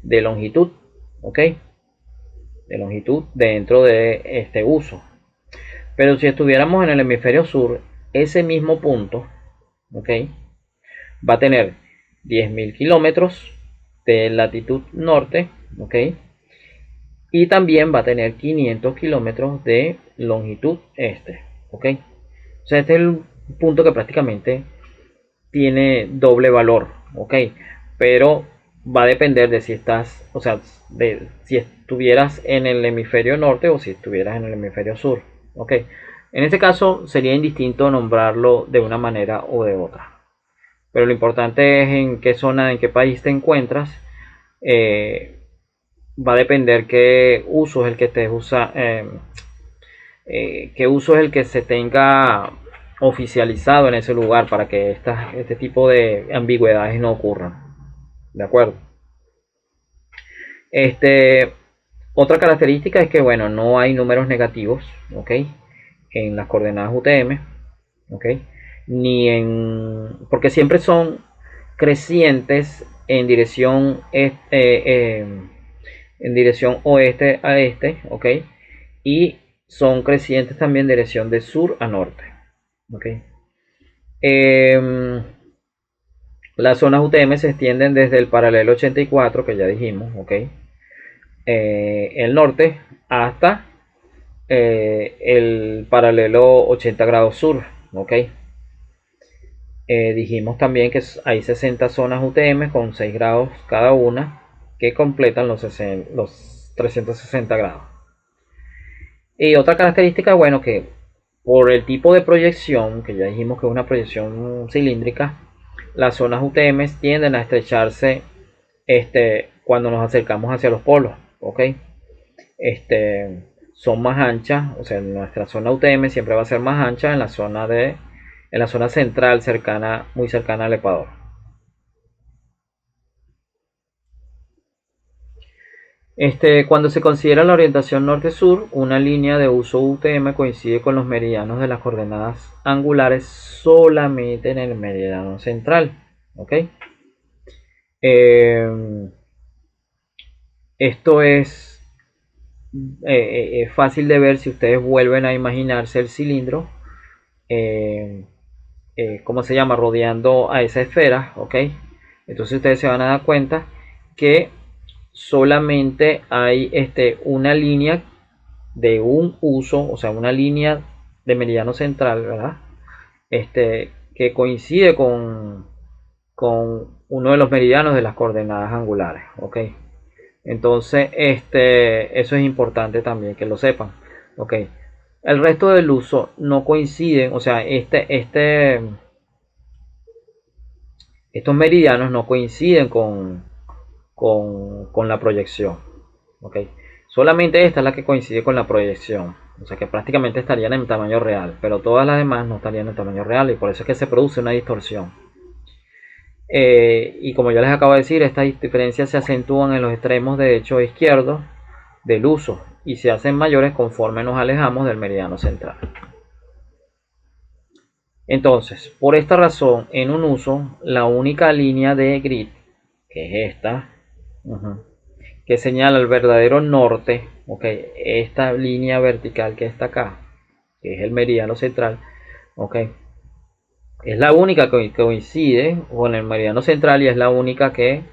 de longitud, ok, de longitud dentro de este uso. Pero si estuviéramos en el hemisferio sur, ese mismo punto, ok, va a tener 10.000 kilómetros de latitud norte, ok, y también va a tener 500 kilómetros de longitud este, ok. O sea, este es el punto que prácticamente tiene doble valor, ok, pero va a depender de si estás, o sea, de si estuvieras en el hemisferio norte o si estuvieras en el hemisferio sur, ok. En este caso sería indistinto nombrarlo de una manera o de otra, pero lo importante es en qué zona, en qué país te encuentras. Va a depender qué uso es el que te usa, qué uso es el que se tenga oficializado en ese lugar para que este tipo de ambigüedades no ocurran. ¿De acuerdo? Otra característica es que, bueno, no hay números negativos, ¿ok? En las coordenadas UTM, ¿ok? Porque siempre son crecientes en dirección oeste a este, ¿ok? Y son crecientes también en dirección de sur a norte, ¿ok? Las zonas UTM se extienden desde el paralelo 84, que ya dijimos, ¿ok? El norte hasta el paralelo 80 grados sur, ¿ok? Dijimos también que hay 60 zonas UTM con 6 grados cada una que completan los 360 grados. Y otra característica, bueno, que por el tipo de proyección, que ya dijimos que es una proyección cilíndrica, las zonas UTM tienden a estrecharse cuando nos acercamos hacia los polos, ¿ok? Son más anchas, o sea, nuestra zona UTM siempre va a ser más ancha en la zona central, muy cercana al ecuador. Cuando se considera la orientación norte-sur, una línea de uso UTM coincide con los meridianos de las coordenadas angulares solamente en el meridiano central. ¿Ok? Esto es fácil de ver si ustedes vuelven a imaginarse el cilindro, ¿cómo se llama? Rodeando a esa esfera. ¿Ok? Entonces ustedes se van a dar cuenta que solamente hay una línea de un uso, o sea, una línea de meridiano central, ¿verdad? Que coincide con uno de los meridianos de las coordenadas angulares, ¿ok? Entonces, eso es importante también que lo sepan, ¿ok? El resto del uso no coinciden, o sea, estos meridianos no coinciden con la proyección, ¿ok? Solamente esta es la que coincide con la proyección, o sea que prácticamente estarían en tamaño real, pero todas las demás no estarían en tamaño real, y por eso es que se produce una distorsión. Y como ya les acabo de decir, estas diferencias se acentúan en los extremos derecho e izquierdo del uso y se hacen mayores conforme nos alejamos del meridiano central. Entonces, por esta razón, en un uso, la única línea de grid, que es esta, que señala el verdadero norte, okay, esta línea vertical que está acá, que es el meridiano central, okay, es la única que coincide con el meridiano central y es la única que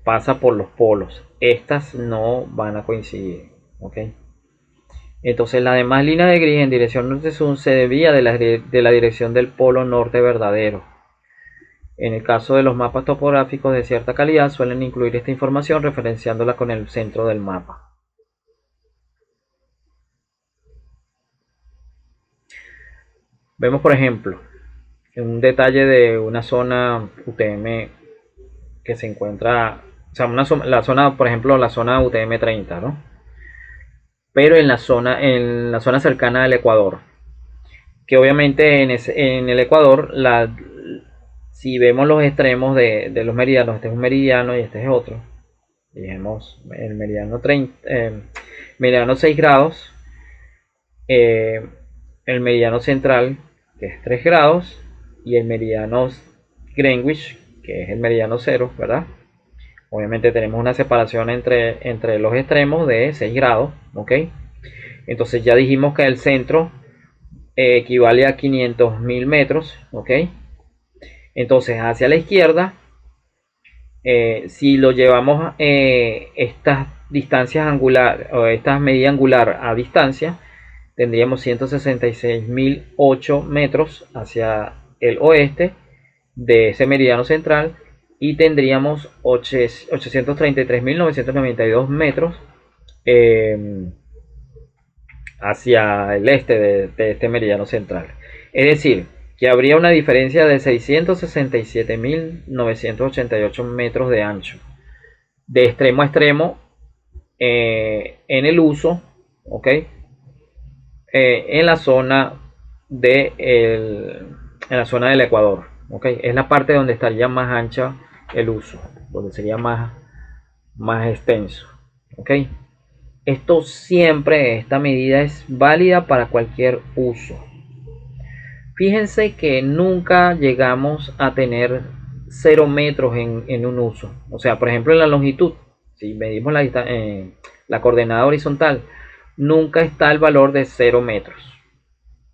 pasa por los polos. Estas no van a coincidir, okay. Entonces la demás línea de gris en dirección norte-sur se desvía de la dirección del polo norte verdadero. En el caso de los mapas topográficos de cierta calidad suelen incluir esta información referenciándola con el centro del mapa. Vemos por ejemplo un detalle de una zona UTM que se encuentra, o sea, la zona, por ejemplo, la zona UTM 30, ¿no? Pero en la zona cercana al Ecuador, que obviamente en el Ecuador, si vemos los extremos de los meridianos, este es un meridiano y este es otro, digamos el meridiano 6 grados, el meridiano central, que es 3 grados, y el meridiano Greenwich, que es el meridiano 0, ¿verdad? Obviamente tenemos una separación entre los extremos de 6 grados, ¿ok? Entonces ya dijimos que el centro equivale a 500.000 metros, ¿ok? Entonces hacia la izquierda, si lo llevamos estas distancias angular o esta medida angular a distancia, tendríamos 166.008 metros hacia el oeste de ese meridiano central y tendríamos 833.992 metros hacia el este de este meridiano central. Es decir, que habría una diferencia de 667.988 metros de ancho de extremo a extremo en el uso, ¿ok? En la zona en la zona del Ecuador, ¿ok? Es la parte donde estaría más ancha el uso, donde sería más extenso, ¿ok? Esta medida es válida para cualquier uso. Fíjense que nunca llegamos a tener 0 metros en un uso. O sea, por ejemplo, en la longitud, si medimos la coordenada horizontal, nunca está el valor de 0 metros.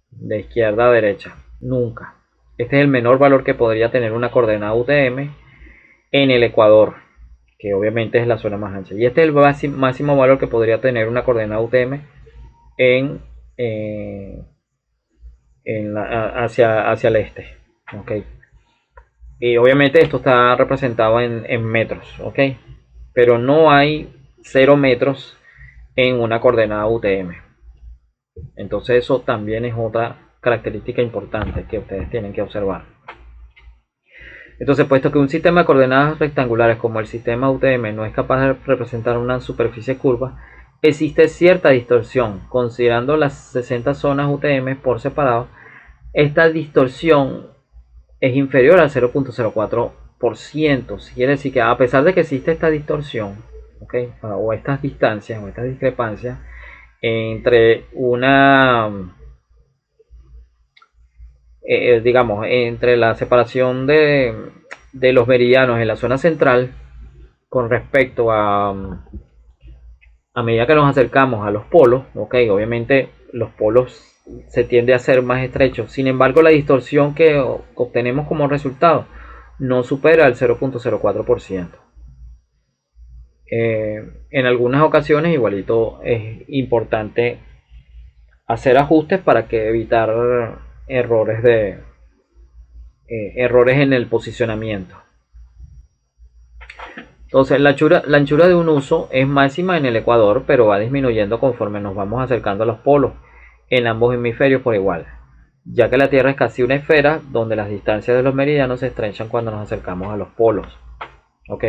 De izquierda a derecha. Nunca. Este es el menor valor que podría tener una coordenada UTM en el Ecuador, que obviamente es la zona más ancha. Y este es el máximo valor que podría tener una coordenada UTM hacia el este. Okay. Y obviamente esto está representado en metros, ¿ok? Pero no hay 0 metros en una coordenada UTM. Entonces eso también es otra característica importante que ustedes tienen que observar. Entonces, puesto que un sistema de coordenadas rectangulares como el sistema UTM no es capaz de representar una superficie curva, existe cierta distorsión. Considerando las 60 zonas UTM por separado, esta distorsión es inferior al 0.04%. Quiere decir que a pesar de que existe esta distorsión, ¿okay? O estas distancias o estas discrepancias entre digamos, entre la separación de los meridianos en la zona central con respecto a medida que nos acercamos a los polos, ¿ok? Obviamente los polos se tiende a ser más estrechos. Sin embargo, la distorsión que obtenemos como resultado no supera el 0.04%. En algunas ocasiones igualito es importante hacer ajustes para que evitar errores en el posicionamiento. Entonces la anchura de un uso es máxima en el ecuador, pero va disminuyendo conforme nos vamos acercando a los polos en ambos hemisferios por igual, ya que la Tierra es casi una esfera donde las distancias de los meridianos se estrechan cuando nos acercamos a los polos. Ok.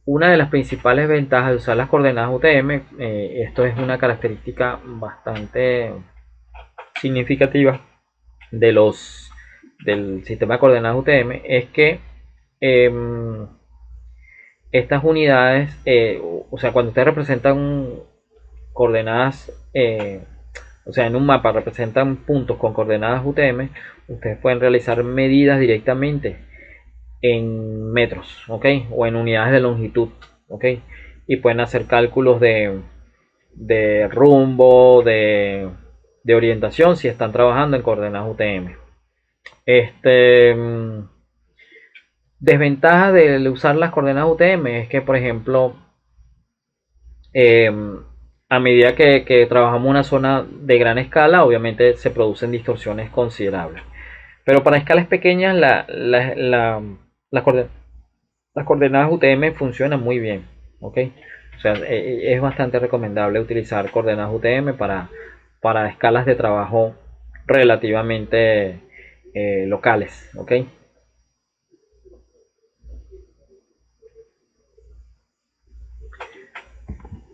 Una de las principales ventajas de usar las coordenadas UTM, esto es una característica bastante significativa del sistema de coordenadas UTM, es que estas unidades, o sea, cuando ustedes representan coordenadas, o sea, en un mapa representan puntos con coordenadas UTM, ustedes pueden realizar medidas directamente en metros, ¿ok? O en unidades de longitud, ¿ok? Y pueden hacer cálculos de rumbo, de orientación si están trabajando en coordenadas UTM. Desventaja de usar las coordenadas UTM es que, por ejemplo, a medida que trabajamos una zona de gran escala, obviamente se producen distorsiones considerables. Pero para escalas pequeñas, las coordenadas UTM funcionan muy bien, ¿ok? O sea, es bastante recomendable utilizar coordenadas UTM para escalas de trabajo relativamente locales, ¿ok?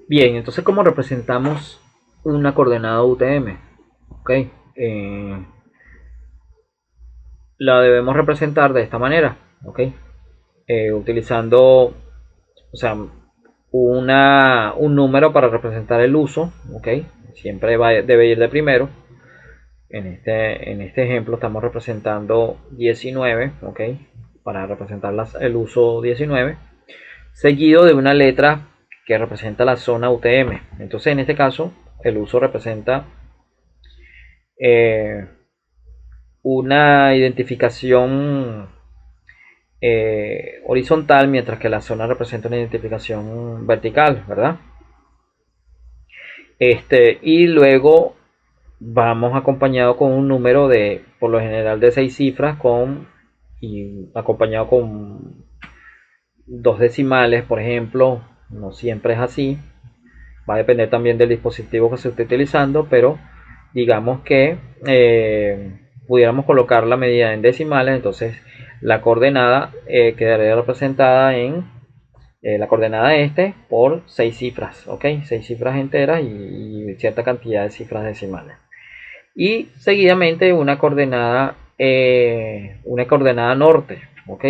Bien, entonces, ¿cómo representamos una coordenada UTM? ¿Ok? Eh, la debemos representar de esta manera, ¿ok? Utilizando, o sea, un número para representar el uso, ¿ok? Siempre debe ir de primero. En este ejemplo estamos representando 19, ¿ok? Para representar el uso 19, seguido de una letra que representa la zona UTM. Entonces, en este caso, el uso representa eh, una identificación horizontal, mientras que la zona representa una identificación vertical, ¿verdad? Y luego vamos acompañado con un número de, por lo general, de 6 cifras, y acompañado con 2 decimales, por ejemplo. No siempre es así, va a depender también del dispositivo que se esté utilizando, pero digamos que pudiéramos colocar la medida en decimales. Entonces la coordenada quedaría representada en la coordenada por 6 cifras, ¿ok? 6 cifras enteras y cierta cantidad de cifras decimales. Y seguidamente una coordenada norte, ¿ok?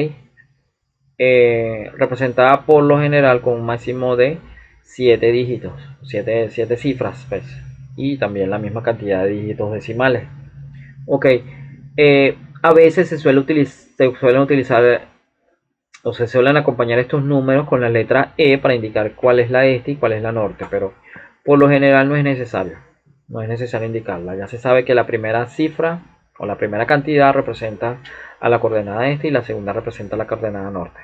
Representada por lo general con un máximo de 7 dígitos, 7 cifras, pues, y también la misma cantidad de dígitos decimales. Ok, a veces se suelen utilizar o se suelen acompañar estos números con la letra E para indicar cuál es la este y cuál es la norte, pero por lo general no es necesario. No es necesario indicarla. Ya se sabe que la primera cifra o la primera cantidad representa a la coordenada este y la segunda representa la coordenada norte.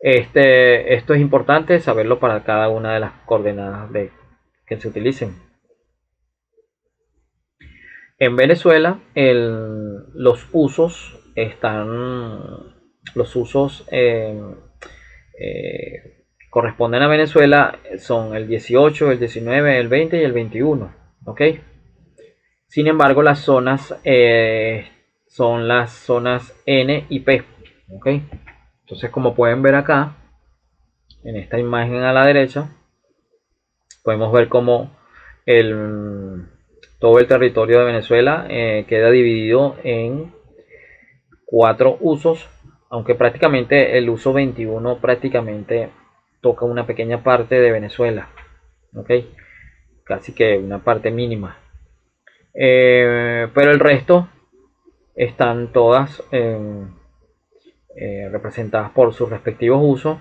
Esto es importante saberlo para cada una de las coordenadas que se utilicen. En Venezuela los usos corresponden a Venezuela son el 18, el 19, el 20 y el 21. ¿Ok? Sin embargo, las zonas son las zonas N y P. ¿Ok? Entonces, como pueden ver acá, en esta imagen a la derecha, podemos ver cómo todo el territorio de Venezuela queda dividido en 4 usos, aunque prácticamente el uso 21 prácticamente toca una pequeña parte de Venezuela, ¿ok? Casi que una parte mínima. Pero el resto están todas representadas por sus respectivos usos.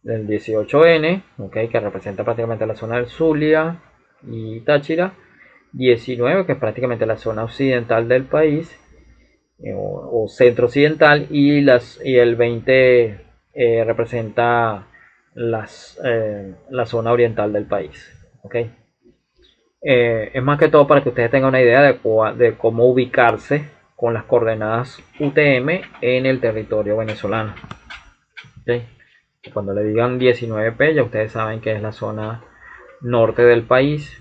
Del 18N, ¿okay? Que representa prácticamente la zona del Zulia y Táchira. 19, que es prácticamente la zona occidental del país, o centro occidental, y el 20 representa la zona oriental del país. ¿Okay? Es más que todo para que ustedes tengan una idea de cómo ubicarse con las coordenadas UTM en el territorio venezolano. ¿Okay? Cuando le digan 19P, ya ustedes saben que es la zona norte del país,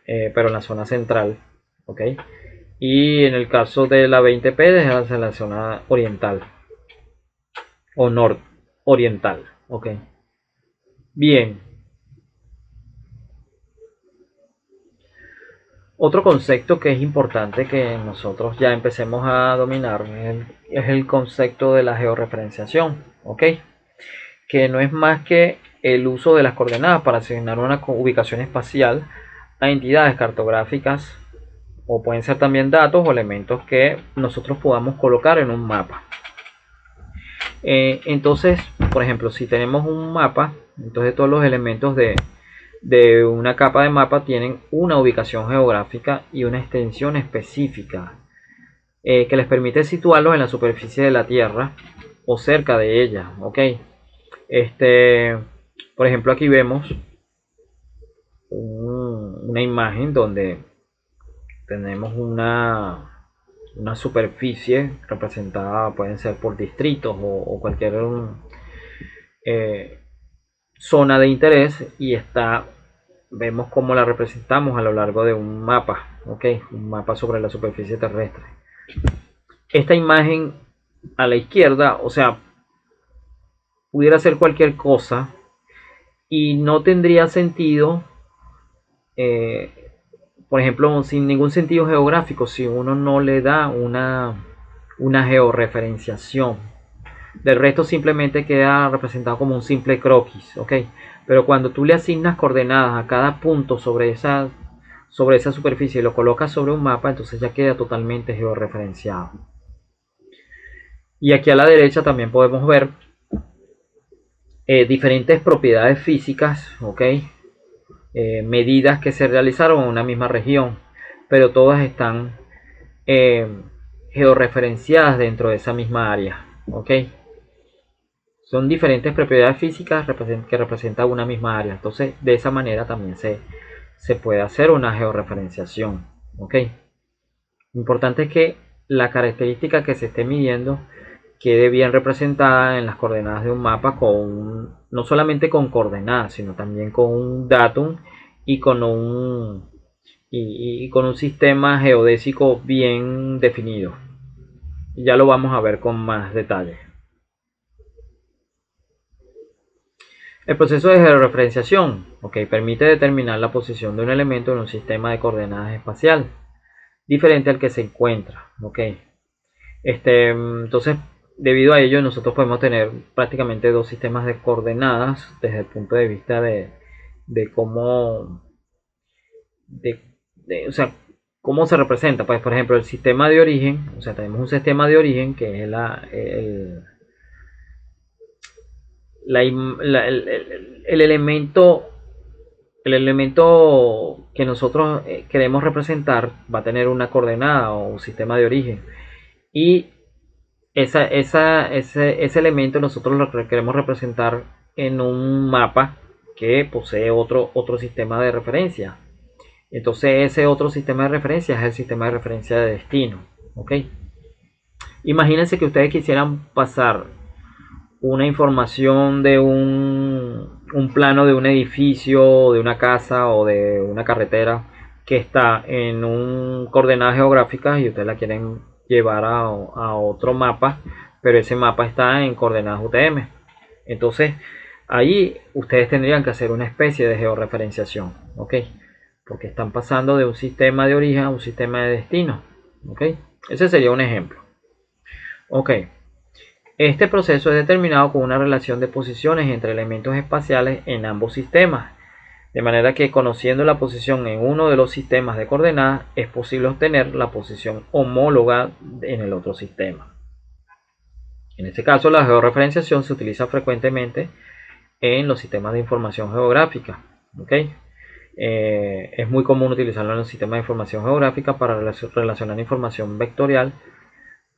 pero en la zona central. ¿Ok? Y en el caso de la 20P, es en la zona oriental o nororiental. ¿Ok? Bien. Otro concepto que es importante que nosotros ya empecemos a dominar es el concepto de la georreferenciación. ¿Ok? Que no es más que el uso de las coordenadas para asignar una ubicación espacial a entidades cartográficas, o pueden ser también datos o elementos que nosotros podamos colocar en un mapa. Entonces, por ejemplo, si tenemos un mapa, entonces todos los elementos de una capa de mapa tienen una ubicación geográfica y una extensión específica que les permite situarlos en la superficie de la Tierra o cerca de ella. ¿Ok? Por ejemplo, aquí vemos una imagen donde tenemos una superficie representada, pueden ser por distritos o cualquier eh, zona de interés, y vemos cómo la representamos a lo largo de un mapa, ¿ok? Un mapa sobre la superficie terrestre. Esta imagen a la izquierda, o sea, pudiera ser cualquier cosa y no tendría sentido, por ejemplo, sin ningún sentido geográfico, si uno no le da una georreferenciación. Del resto simplemente queda representado como un simple croquis, ¿ok? Pero cuando tú le asignas coordenadas a cada punto sobre esa superficie y lo colocas sobre un mapa, entonces ya queda totalmente georreferenciado. Y aquí a la derecha también podemos ver diferentes propiedades físicas, ¿ok? Medidas que se realizaron en una misma región, pero todas están georreferenciadas dentro de esa misma área, ¿ok? Son diferentes propiedades físicas que representan una misma área. Entonces, de esa manera también se puede hacer una georreferenciación. ¿Ok? Lo importante es que la característica que se esté midiendo quede bien representada en las coordenadas de un mapa, no solamente con coordenadas, sino también con un datum y con un sistema geodésico bien definido. Ya lo vamos a ver con más detalle. El proceso de georreferenciación, permite determinar la posición de un elemento en un sistema de coordenadas espacial, diferente al que se encuentra. Entonces, debido a ello, nosotros podemos tener prácticamente dos sistemas de coordenadas desde el punto de vista de cómo, o sea, cómo se representa. Pues, por ejemplo, el sistema de origen, o sea, tenemos un sistema de origen que es el elemento que nosotros queremos representar va a tener una coordenada o un sistema de origen, y ese elemento nosotros lo queremos representar en un mapa que posee otro sistema de referencia. Entonces ese otro sistema de referencia es el sistema de referencia de destino. ¿Ok? Imagínense que ustedes quisieran pasar una información de un plano de un edificio, de una casa o de una carretera que está en un coordenada geográfica y ustedes la quieren llevar a otro mapa, pero ese mapa está en coordenadas UTM. Entonces ahí ustedes tendrían que hacer una especie de georreferenciación, ¿ok? Porque están pasando de un sistema de origen a un sistema de destino, ¿ok? Ese sería un ejemplo. Ok. Este proceso es determinado con una relación de posiciones entre elementos espaciales en ambos sistemas, de manera que conociendo la posición en uno de los sistemas de coordenadas es posible obtener la posición homóloga en el otro sistema. En este caso, la georreferenciación se utiliza frecuentemente en los sistemas de información geográfica. ¿Okay? Es muy común utilizarlo en los sistemas de información geográfica para relacionar información vectorial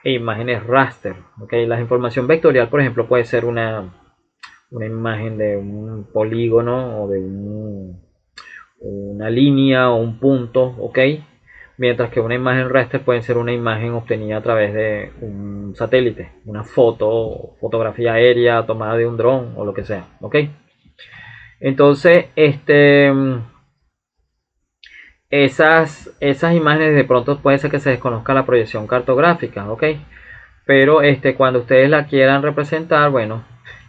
e imágenes raster. ¿Okay? La información vectorial, por ejemplo, puede ser una imagen de un polígono o de una línea o un punto, ¿ok? Mientras que una imagen raster puede ser una imagen obtenida a través de un satélite, una foto, fotografía aérea tomada de un dron o lo que sea, ¿ok? Entonces, esas imágenes de pronto puede ser que se desconozca la proyección cartográfica, ¿ok? Pero cuando ustedes la quieran representar, bueno,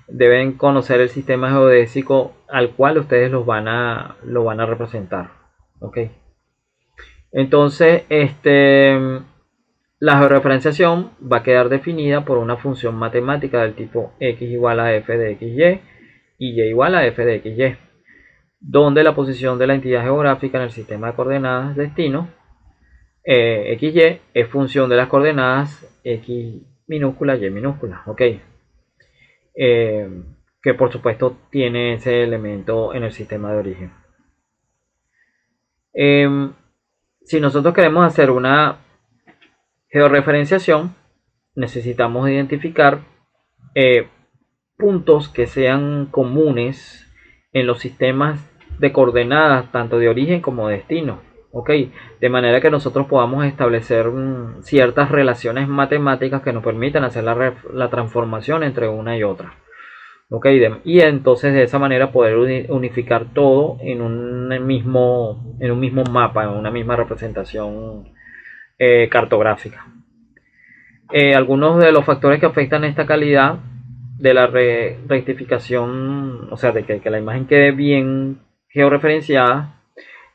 deben conocer el sistema geodésico al cual ustedes lo van a representar, ¿ok? Entonces, la georreferenciación va a quedar definida por una función matemática del tipo x igual a f de xy y y igual a f de xy, donde la posición de la entidad geográfica en el sistema de coordenadas destino xy es función de las coordenadas x minúscula y minúscula, ¿ok? Que por supuesto tiene ese elemento en el sistema de origen. Si nosotros queremos hacer una georreferenciación, necesitamos identificar puntos que sean comunes en los sistemas de coordenadas, tanto de origen como de destino. ¿Ok? De manera que nosotros podamos establecer ciertas relaciones matemáticas que nos permitan hacer la transformación entre una y otra. ¿Ok? Y entonces de esa manera poder unificar todo en un mismo mapa, en una misma representación cartográfica. Algunos de los factores que afectan esta calidad de la rectificación, o sea, de que la imagen quede bien georreferenciada,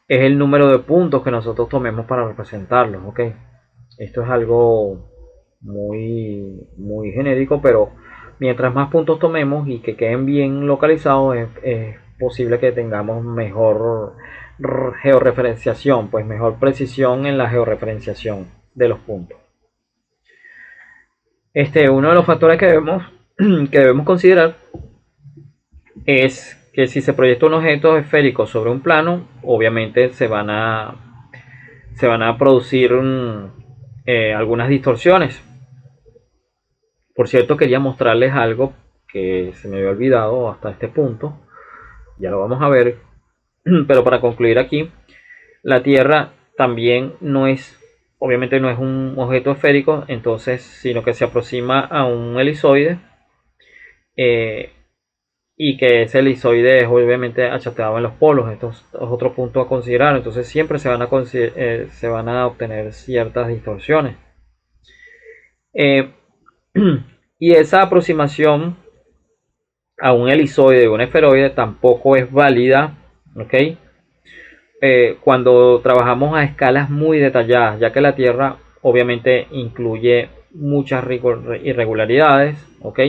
es el número de puntos que nosotros tomemos para representarlos, ¿ok? Esto es algo muy genérico, pero mientras más puntos tomemos y que queden bien localizados, es posible que tengamos mejor georreferenciación, pues mejor precisión en la georreferenciación de los puntos. Uno de los factores que debemos considerar es que si se proyecta un objeto esférico sobre un plano, obviamente se van a producir algunas distorsiones. Por cierto, quería mostrarles algo que se me había olvidado hasta este punto. Ya lo vamos a ver. Pero para concluir aquí, la Tierra también obviamente no es un objeto esférico, entonces, sino que se aproxima a un elipsoide. Y que ese elipsoide es obviamente achatado en los polos. Esto es otro punto a considerar. Entonces siempre se van a obtener ciertas distorsiones. Y esa aproximación a un elipsoide o un esferoide tampoco es válida, ¿ok? Cuando trabajamos a escalas muy detalladas, ya que la Tierra obviamente incluye muchas irregularidades, ¿ok?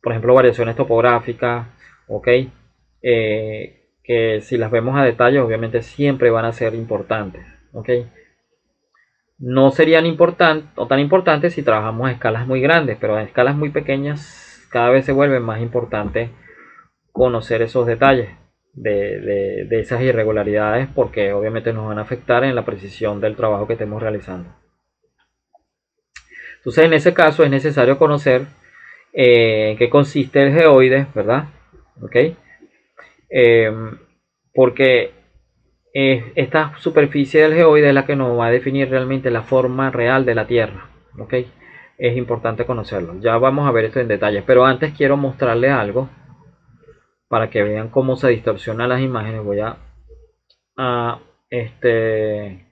Por ejemplo, variaciones topográficas, ¿ok? Que si las vemos a detalle, obviamente siempre van a ser importantes, ¿ok? No serían tan importantes si trabajamos a escalas muy grandes, pero a escalas muy pequeñas cada vez se vuelve más importante conocer esos detalles de esas irregularidades, porque obviamente nos van a afectar en la precisión del trabajo que estemos realizando. Entonces, en ese caso es necesario conocer en qué consiste el geoide, ¿verdad? ¿Ok? Porque esta superficie del geoide es la que nos va a definir realmente la forma real de la Tierra. ¿Ok? Es importante conocerlo. Ya vamos a ver esto en detalle, pero antes quiero mostrarles algo para que vean cómo se distorsionan las imágenes. Voy a este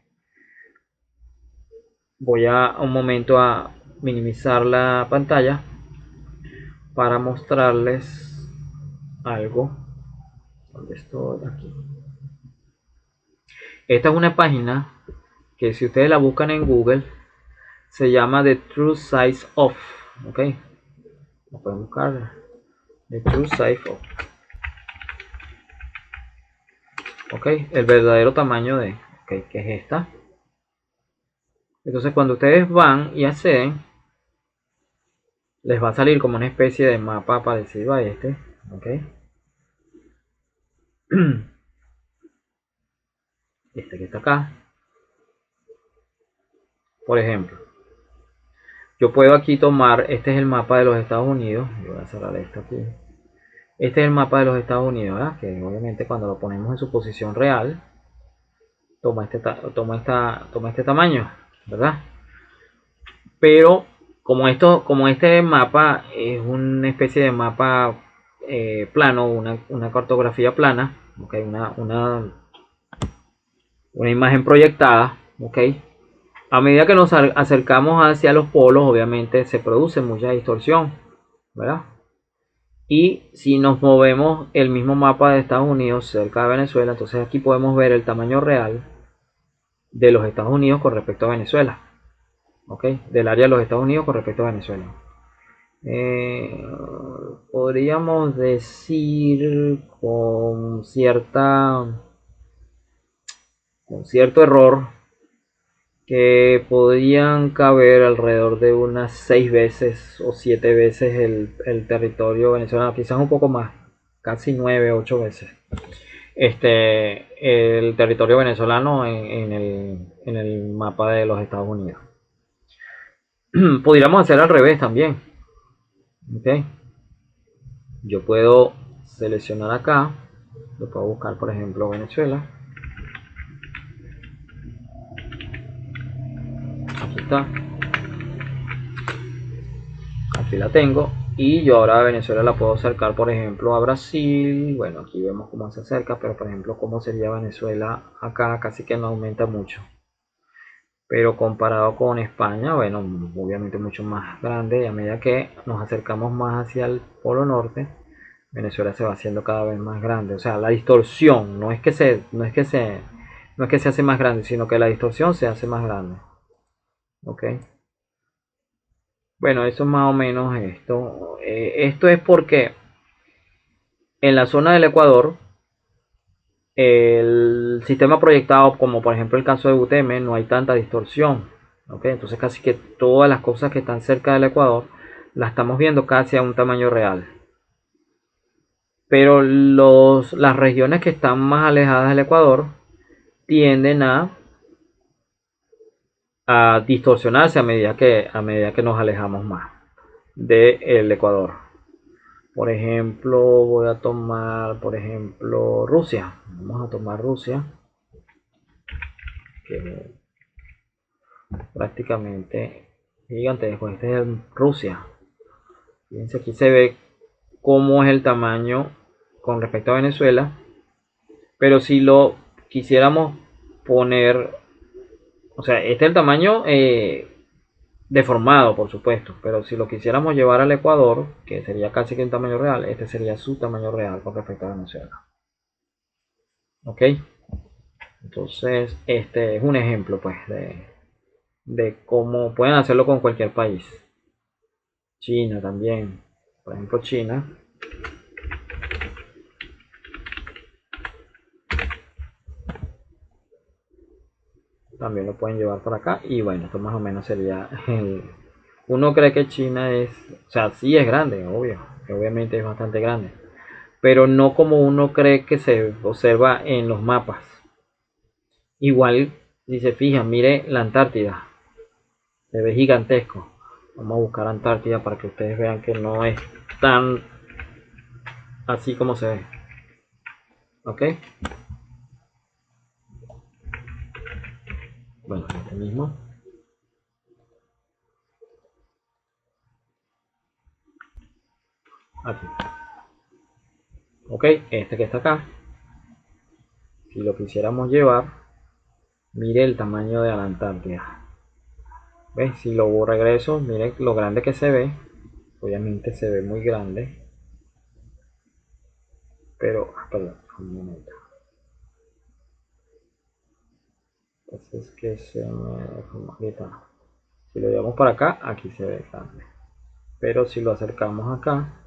voy a un momento a minimizar la pantalla para mostrarles algo. ¿Dónde estoy? Aquí. Esta es una página que, si ustedes la buscan en Google, se llama The True Size Of. Ok, lo pueden buscar. The True Size Of. Ok, el verdadero tamaño de. Ok, que es esta. Entonces, cuando ustedes van y acceden, les va a salir como una especie de mapa parecido a este. Ok, este que está acá. Por ejemplo, yo puedo aquí tomar, este es el mapa de los Estados Unidos. Yo voy a cerrar esto aquí. Este es el mapa de los Estados Unidos, ¿verdad? Que obviamente cuando lo ponemos en su posición real, toma este tamaño, ¿verdad? Pero como este mapa es una especie de mapa plano, una cartografía plana, ¿okay? Una imagen proyectada, ¿ok? A medida que nos acercamos hacia los polos, obviamente se produce mucha distorsión, ¿verdad? Y si nos movemos el mismo mapa de Estados Unidos cerca de Venezuela, entonces aquí podemos ver el tamaño real de los Estados Unidos con respecto a Venezuela. ¿Ok? Del área de los Estados Unidos con respecto a Venezuela. Podríamos decir con cierto error que podrían caber alrededor de unas 6 veces o 7 veces el territorio venezolano, quizás un poco más, casi 9, 8 veces el territorio venezolano en el mapa de los Estados Unidos. Podríamos hacer al revés también. ¿Ok? Yo puedo seleccionar acá, lo puedo buscar por ejemplo Venezuela. Aquí está, aquí la tengo. Y yo ahora a Venezuela la puedo acercar por ejemplo a Brasil. Bueno, aquí vemos cómo se acerca, pero por ejemplo cómo sería Venezuela acá, casi que no aumenta mucho. Pero comparado con España, bueno, obviamente mucho más grande. Y a medida que nos acercamos más hacia el polo norte, Venezuela se va haciendo cada vez más grande. O sea, la distorsión no es que se hace más grande, sino que la distorsión se hace más grande. Ok. Bueno, eso es más o menos esto. Esto es porque en la zona del Ecuador, el sistema proyectado, como por ejemplo el caso de UTM, no hay tanta distorsión. ¿Ok? Entonces casi que todas las cosas que están cerca del Ecuador las estamos viendo casi a un tamaño real. Pero las regiones que están más alejadas del Ecuador tienden a distorsionarse a medida que nos alejamos más del Ecuador. Por ejemplo, voy a tomar, por ejemplo, Rusia. Vamos a tomar Rusia, que prácticamente gigantesco. Este es Rusia. Fíjense, aquí se ve cómo es el tamaño con respecto a Venezuela. Pero si lo quisiéramos poner, o sea, este es el tamaño deformado, por supuesto, pero si lo quisiéramos llevar al Ecuador, que sería casi que un tamaño real, este sería su tamaño real con respecto a Venezuela. Ok, entonces este es un ejemplo pues de cómo pueden hacerlo con cualquier país. China también, por ejemplo China también lo pueden llevar por acá. Y bueno, esto más o menos sería uno cree que China es, o sea, sí es grande, obviamente es bastante grande, pero no como uno cree que se observa en los mapas. Igual, si se fijan, mire la Antártida, se ve gigantesco. Vamos a buscar Antártida para que ustedes vean que no es tan así como se ve. ¿Ok? bueno, este mismo. Aquí. Ok, este que está acá. Si lo quisiéramos llevar, mire el tamaño de la Antártida. ¿Ves? Si lo regreso, mire lo grande que se ve. Obviamente se ve muy grande. Pero, perdón, un momento. Entonces que se aquí está. Si lo llevamos para acá, aquí se ve grande. Pero si lo acercamos acá,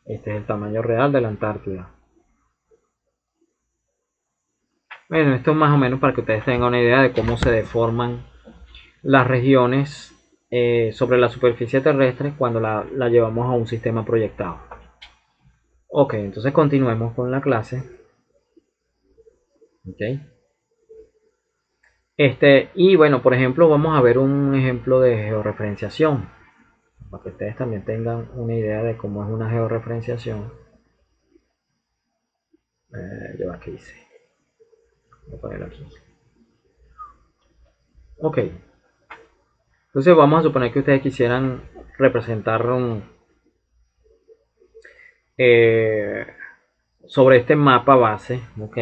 este es el tamaño real de la Antártida. Bueno, esto es más o menos para que ustedes tengan una idea de cómo se deforman las regiones sobre la superficie terrestre cuando la llevamos a un sistema proyectado. Ok, entonces continuemos con la clase. Okay. Y bueno, por ejemplo, vamos a ver un ejemplo de georreferenciación, para que ustedes también tengan una idea de cómo es una georreferenciación. Yo aquí hice. Voy a ponerlo aquí. Ok. Entonces vamos a suponer que ustedes quisieran representar eh, sobre este mapa base, ok,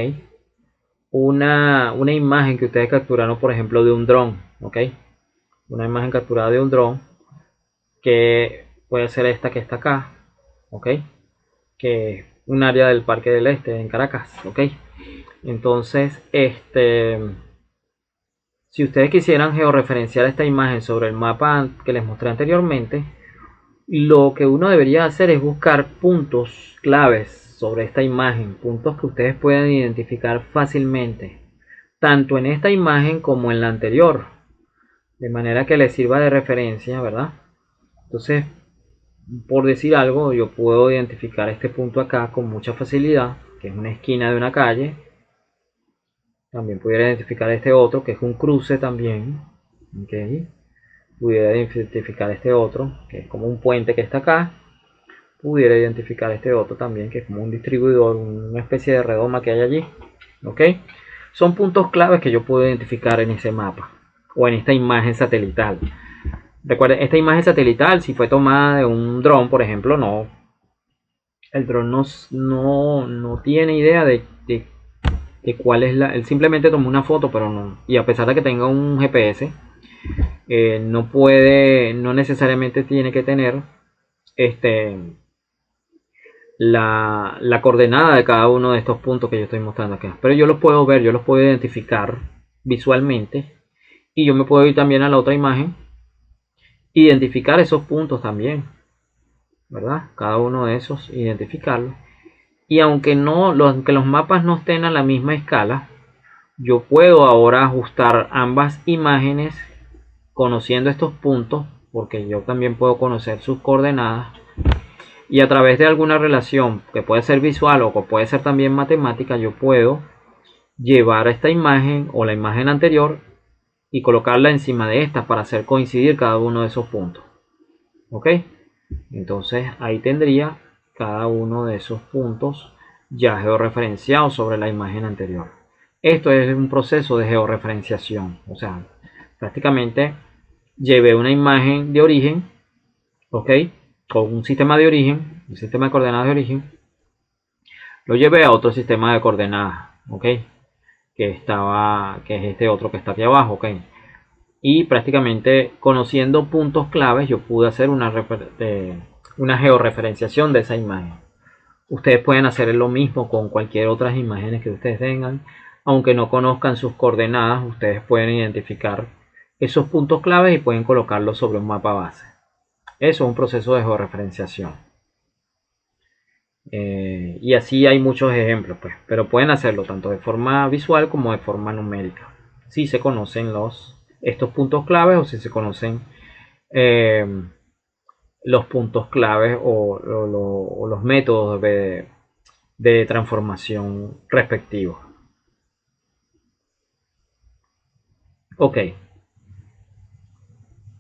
una imagen que ustedes capturaron, por ejemplo, de un dron, ok, una imagen capturada de un dron que puede ser esta que está acá, ok, que es un área del Parque del Este en Caracas, ok. Entonces, si ustedes quisieran georreferenciar esta imagen sobre el mapa que les mostré anteriormente, lo que uno debería hacer es buscar puntos claves sobre esta imagen, puntos que ustedes puedan identificar fácilmente, tanto en esta imagen como en la anterior, de manera que les sirva de referencia, ¿verdad? Entonces, por decir algo, yo puedo identificar este punto acá con mucha facilidad, que es una esquina de una calle. También pudiera identificar este otro, que es un cruce también. Okay. Pudiera identificar este otro, que es como un puente que está acá. Pudiera identificar este otro también, que es como un distribuidor, una especie de redoma que hay allí. ¿Ok? Son puntos claves que yo puedo identificar en ese mapa o en esta imagen satelital. Recuerden, esta imagen satelital, si fue tomada de un dron, por ejemplo, el dron no tiene idea de cuál es la. Él simplemente tomó una foto, pero no. Y a pesar de que tenga un GPS, no necesariamente tiene que tener este la coordenada de cada uno de estos puntos que yo estoy mostrando acá. Pero yo los puedo ver, yo los puedo identificar visualmente. Y yo me puedo ir también a la otra imagen, identificar esos puntos también, ¿verdad? Cada uno de esos, identificarlos. Y aunque los mapas no estén a la misma escala, yo puedo ahora ajustar ambas imágenes conociendo estos puntos, porque yo también puedo conocer sus coordenadas, y a través de alguna relación que puede ser visual o que puede ser también matemática, yo puedo llevar esta imagen o la imagen anterior y colocarla encima de esta para hacer coincidir cada uno de esos puntos. ¿Ok? Entonces ahí tendría cada uno de esos puntos ya georreferenciados sobre la imagen anterior. Esto es un proceso de georreferenciación. O sea, prácticamente llevé una imagen de origen, ¿ok? Con un sistema de origen, un sistema de coordenadas de origen, lo llevé a otro sistema de coordenadas, ¿ok? Que es este otro que está aquí abajo, ¿ok? Y prácticamente conociendo puntos claves yo pude hacer una georreferenciación de esa imagen. Ustedes pueden hacer lo mismo con cualquier otras imágenes que ustedes tengan. Aunque no conozcan sus coordenadas, ustedes pueden identificar esos puntos claves y pueden colocarlos sobre un mapa base. Eso es un proceso de georreferenciación. Y así hay muchos ejemplos, pues, pero pueden hacerlo tanto de forma visual como de forma numérica. Si se conocen estos puntos claves o si se conocen eh, los puntos claves o los métodos de transformación respectivos. Ok.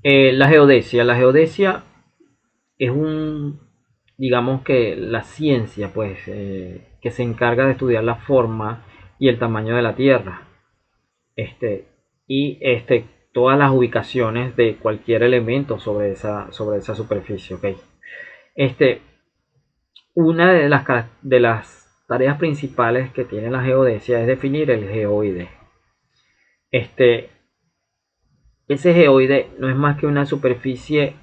La geodesia. La geodesia es digamos que la ciencia, pues, que se encarga de estudiar la forma y el tamaño de la Tierra. y todas las ubicaciones de cualquier elemento sobre esa superficie. ¿Ok? Una de las tareas principales que tiene la geodesia es definir el geoide. Ese geoide no es más que una superficie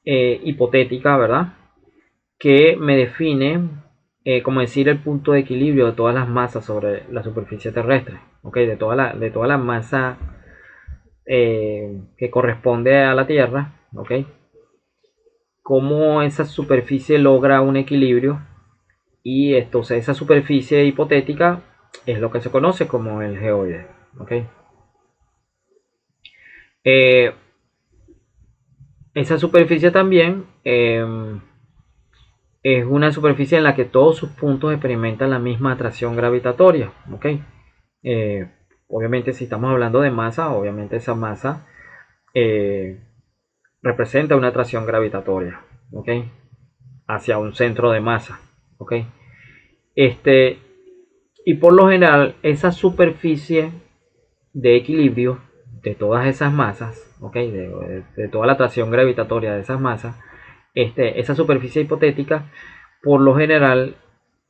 hipotética, ¿verdad? Que me define, como decir, el punto de equilibrio de todas las masas sobre la superficie terrestre, ¿ok? De toda la masa que corresponde a la Tierra, ¿ok? Cómo esa superficie logra un equilibrio y entonces esa superficie hipotética es lo que se conoce como el geoide, ¿ok? Eh, esa superficie también es una superficie en la que todos sus puntos experimentan la misma atracción gravitatoria, ¿ok? Eh, Obviamente si estamos hablando de masa, obviamente esa masa eh, representa una atracción gravitatoria, ¿ok? Hacia un centro de masa, ¿ok? Este, y por lo general esa superficie de equilibrio de todas esas masas, ¿ok? De toda la atracción gravitatoria de esas masas, esa superficie hipotética por lo general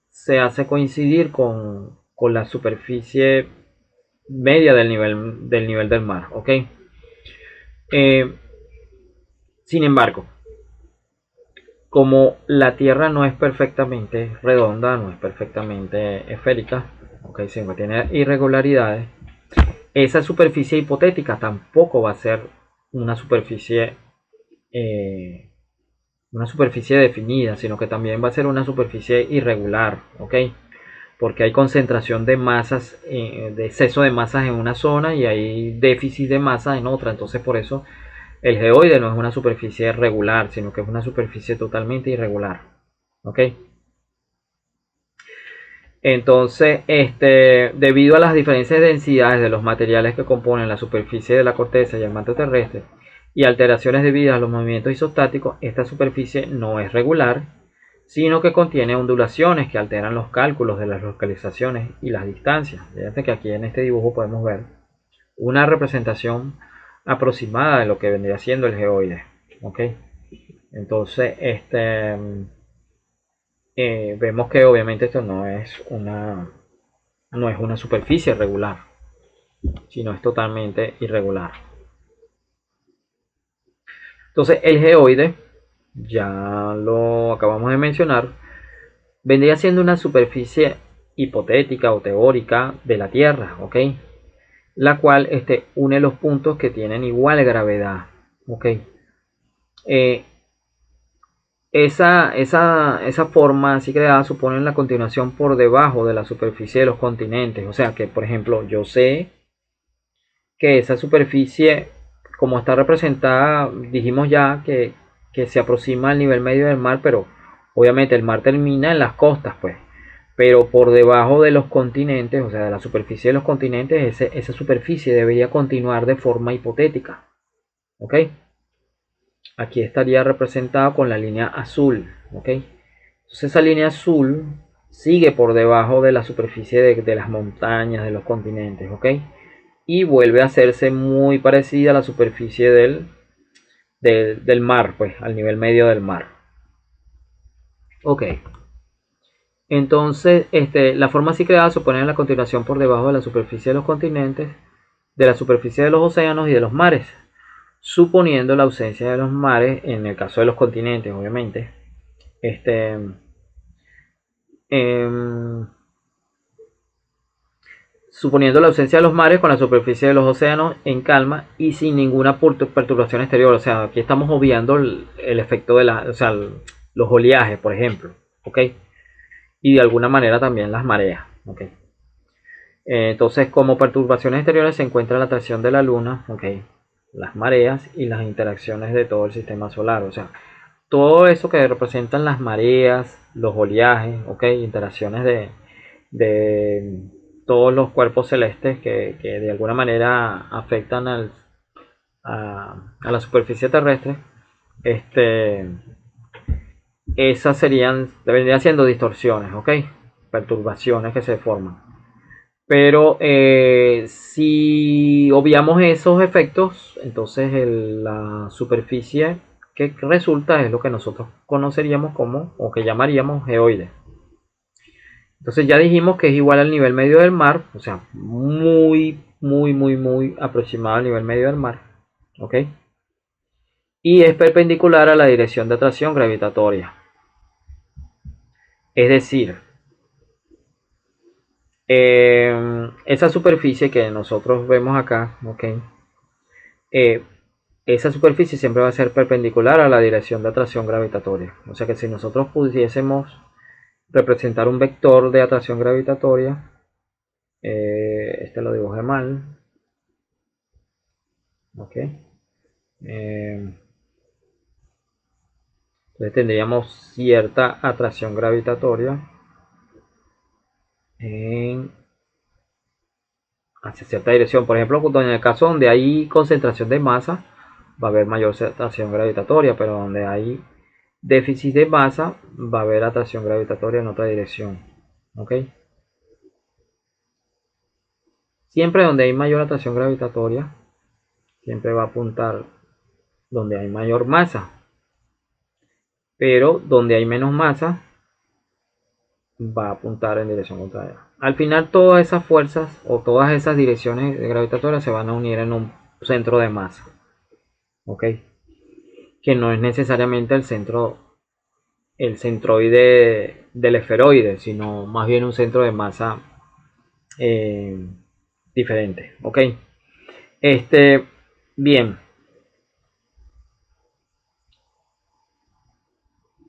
se hace coincidir con la superficie media del nivel del mar, ¿ok? Eh, Sin embargo, como la Tierra no es perfectamente redonda, no es perfectamente esférica, ¿ok? Siempre tiene irregularidades, esa superficie hipotética tampoco va a ser una superficie eh, definida, sino que también va a ser una superficie irregular, ¿ok? Porque hay concentración de masas, de exceso de masas en una zona y hay déficit de masa en otra. Entonces por eso el geoide no es una superficie regular, sino que es una superficie totalmente irregular. ¿Ok? Entonces, debido a las diferentes densidades de los materiales que componen la superficie de la corteza y el manto terrestre y alteraciones debidas a los movimientos isostáticos, esta superficie no es regular, sino que contiene ondulaciones que alteran los cálculos de las localizaciones y las distancias. Fíjate que aquí en este dibujo podemos ver una representación aproximada de lo que vendría siendo el geoide. ¿Ok? Entonces, vemos que obviamente esto no es una superficie regular, sino es totalmente irregular. Entonces, el geoide, ya lo acabamos de mencionar, vendría siendo una superficie hipotética o teórica de la Tierra, ¿ok? La cual une los puntos que tienen igual gravedad, ¿ok? Eh, esa forma así creada supone la continuación por debajo de la superficie de los continentes. O sea que, por ejemplo, yo sé que esa superficie, como está representada, dijimos ya que se aproxima al nivel medio del mar, pero obviamente el mar termina en las costas, pues. Pero por debajo de los continentes, o sea, de la superficie de los continentes, esa superficie debería continuar de forma hipotética. ¿Ok? Aquí estaría representada con la línea azul, ¿ok? Entonces esa línea azul sigue por debajo de la superficie de las montañas, de los continentes, ¿ok? Y vuelve a hacerse muy parecida a la superficie del mar, pues, al nivel medio del mar. Ok. Entonces, la forma así creada supone la continuación por debajo de la superficie de los continentes, de la superficie de los océanos y de los mares, suponiendo la ausencia de los mares en el caso de los continentes, obviamente. Este, em, Suponiendo la ausencia de los mares con la superficie de los océanos en calma y sin ninguna perturbación exterior. O sea, aquí estamos obviando el efecto de los oleajes, por ejemplo, ¿ok? Y de alguna manera también las mareas, ¿ok? Entonces, como perturbaciones exteriores se encuentra la atracción de la luna, ¿ok? Las mareas y las interacciones de todo el sistema solar. O sea, todo eso que representan las mareas, los oleajes, ¿ok? Interacciones de todos los cuerpos celestes que de alguna manera afectan a la superficie terrestre, esas vendrían siendo distorsiones, ¿ok? Perturbaciones que se forman. Pero si obviamos esos efectos, entonces la superficie que resulta es lo que nosotros conoceríamos como, o que llamaríamos geoide. Entonces ya dijimos que es igual al nivel medio del mar, o sea, muy aproximado al nivel medio del mar, ¿ok? Y es perpendicular a la dirección de atracción gravitatoria. Es decir, esa superficie que nosotros vemos acá, ¿ok? Eh, esa superficie siempre va a ser perpendicular a la dirección de atracción gravitatoria. O sea que si nosotros pudiésemos representar un vector de atracción gravitatoria, este lo dibujé mal, ¿ok? Entonces tendríamos cierta atracción gravitatoria en, hacia cierta dirección. Por ejemplo, en el caso donde hay concentración de masa, va a haber mayor atracción gravitatoria, pero donde hay déficit de masa, va a haber atracción gravitatoria en otra dirección. ¿Ok? Siempre donde hay mayor atracción gravitatoria, siempre va a apuntar donde hay mayor masa. Pero donde hay menos masa, va a apuntar en dirección contraria. Al final todas esas fuerzas o todas esas direcciones gravitatorias se van a unir en un centro de masa. ¿Ok? Que no es necesariamente el centroide del esferoide, sino más bien un centro de masa eh, diferente. ¿Ok? Bien,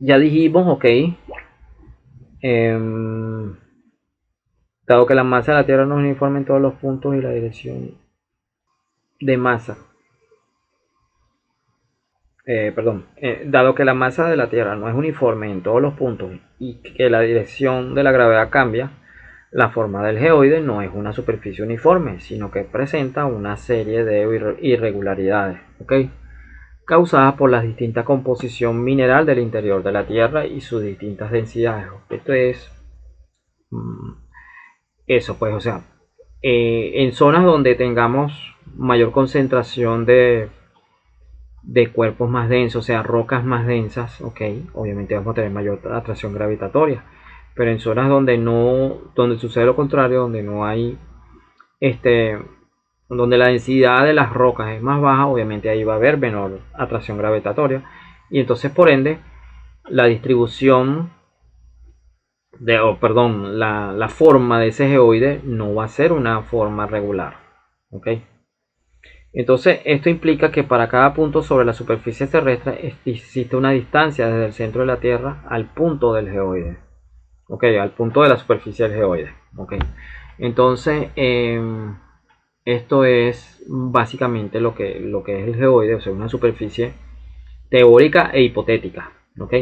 ya dijimos, ok, em, dado que la masa de la Tierra no es uniforme en todos los puntos y la dirección de masa, dado que la masa de la Tierra no es uniforme en todos los puntos y que la dirección de la gravedad cambia, la forma del geoide no es una superficie uniforme, sino que presenta una serie de irregularidades, ¿ok? Causadas por la distinta composición mineral del interior de la Tierra y sus distintas densidades. Esto es mm, eso, pues, o sea, en zonas donde tengamos mayor concentración de cuerpos más densos, o sea, rocas más densas, ok, obviamente vamos a tener mayor atracción gravitatoria. Pero en zonas donde no, donde sucede lo contrario, donde no hay, este, donde la densidad de las rocas es más baja, obviamente ahí va a haber menor atracción gravitatoria. Y entonces, por ende, la distribución perdón, la forma de ese geoide no va a ser una forma regular, ok. Entonces, esto implica que para cada punto sobre la superficie terrestre existe una distancia desde el centro de la Tierra al punto del geoide. Ok, al punto de la superficie del geoide. Ok. Entonces, esto es básicamente lo que es el geoide, o sea, una superficie teórica e hipotética. Ok.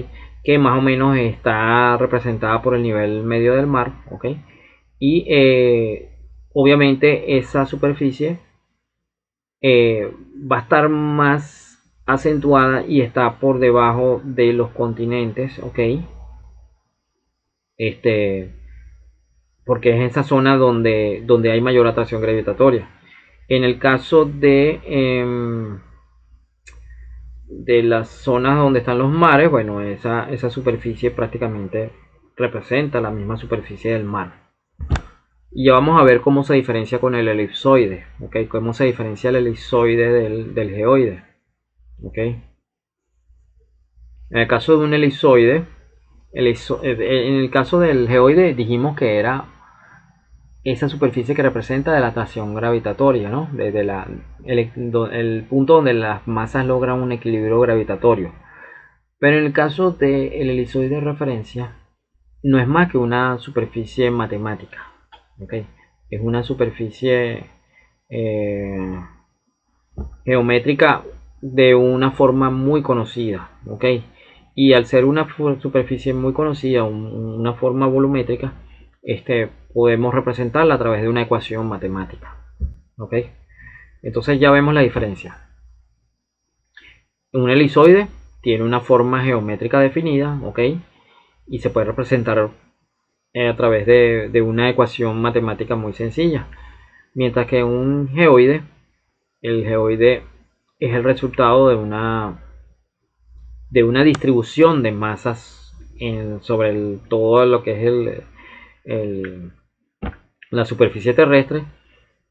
Que más o menos está representada por el nivel medio del mar. Ok. Y obviamente esa superficie va a estar más acentuada y está por debajo de los continentes, ok, este, porque es esa zona donde hay mayor atracción gravitatoria. En el caso de las zonas donde están los mares, bueno, esa superficie prácticamente representa la misma superficie del mar. Y ya vamos a ver cómo se diferencia con el elipsoide, ok, cómo se diferencia el elipsoide del geoide, ok. En el caso de un elipsoide, en el caso del geoide dijimos que era esa superficie que representa de la atracción gravitatoria, ¿no? Desde el punto donde las masas logran un equilibrio gravitatorio. Pero en el caso del elipsoide de referencia, no es más que una superficie matemática, ¿ok? Es una superficie eh, geométrica de una forma muy conocida, ¿ok? Y al ser una superficie muy conocida, una forma volumétrica, podemos representarla a través de una ecuación matemática, ¿ok? Entonces ya vemos la diferencia. Un elipsoide tiene una forma geométrica definida, ¿ok? Y se puede representar a través de una ecuación matemática muy sencilla. Mientras que un geoide, el geoide es el resultado de una distribución de masas sobre todo lo que es la superficie terrestre,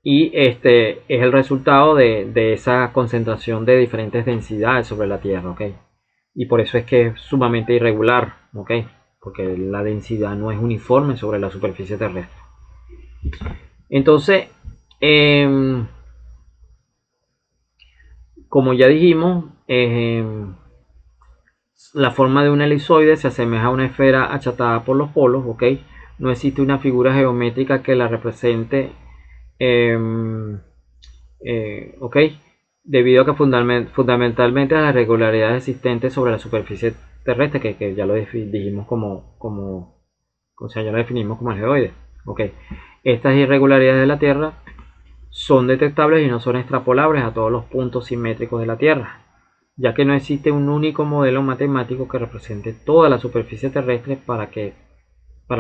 y este es el resultado de esa concentración de diferentes densidades sobre la Tierra, ¿ok? Y por eso es que es sumamente irregular, ¿ok? Porque la densidad no es uniforme sobre la superficie terrestre. Entonces, como ya dijimos, la forma de un elipsoide se asemeja a una esfera achatada por los polos, ¿ok? No existe una figura geométrica que la represente, ¿ok? Debido a que fundamentalmente a las irregularidades existentes sobre la superficie terrestre, que ya lo dijimos o sea, ya lo definimos como el geoide, ¿ok? Estas irregularidades de la Tierra son detectables y no son extrapolables a todos los puntos simétricos de la Tierra, ya que no existe un único modelo matemático que represente toda la superficie terrestre para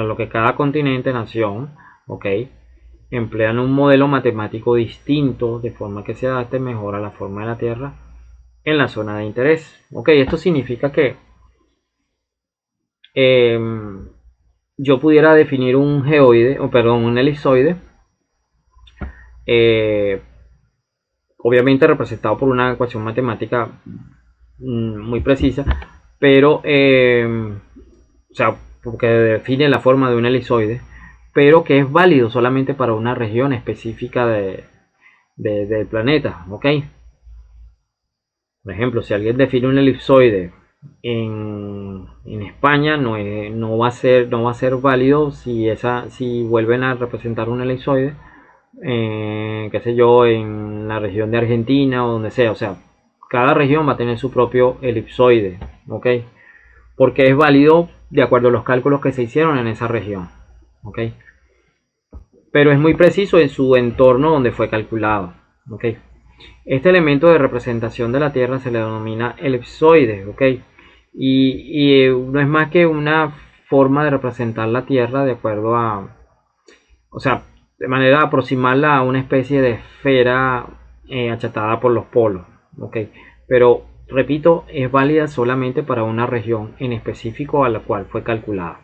lo que cada continente, nación, ¿ok? Emplean un modelo matemático distinto de forma que se adapte mejor a la forma de la Tierra en la zona de interés. ¿Ok? Esto significa que yo pudiera definir un geoide, o perdón, un elipsoide, eh, obviamente representado por una ecuación matemática muy precisa, pero, o sea, porque define la forma de un elipsoide, pero que es válido solamente para una región específica del planeta, ¿ok? Por ejemplo, si alguien define un elipsoide en España, no va a ser válido si vuelven a representar un elipsoide, qué sé yo, en la región de Argentina o donde sea. O sea, cada región va a tener su propio elipsoide, ¿ok? Porque es válido de acuerdo a los cálculos que se hicieron en esa región, ¿ok? Pero es muy preciso en su entorno donde fue calculado, ¿ok? Este elemento de representación de la Tierra se le denomina elipsoide, ¿ok? Y no es más que una forma de representar la Tierra de acuerdo o sea, de manera de aproximarla a una especie de esfera achatada por los polos, ¿ok? Pero, repito, es válida solamente para una región en específico a la cual fue calculada.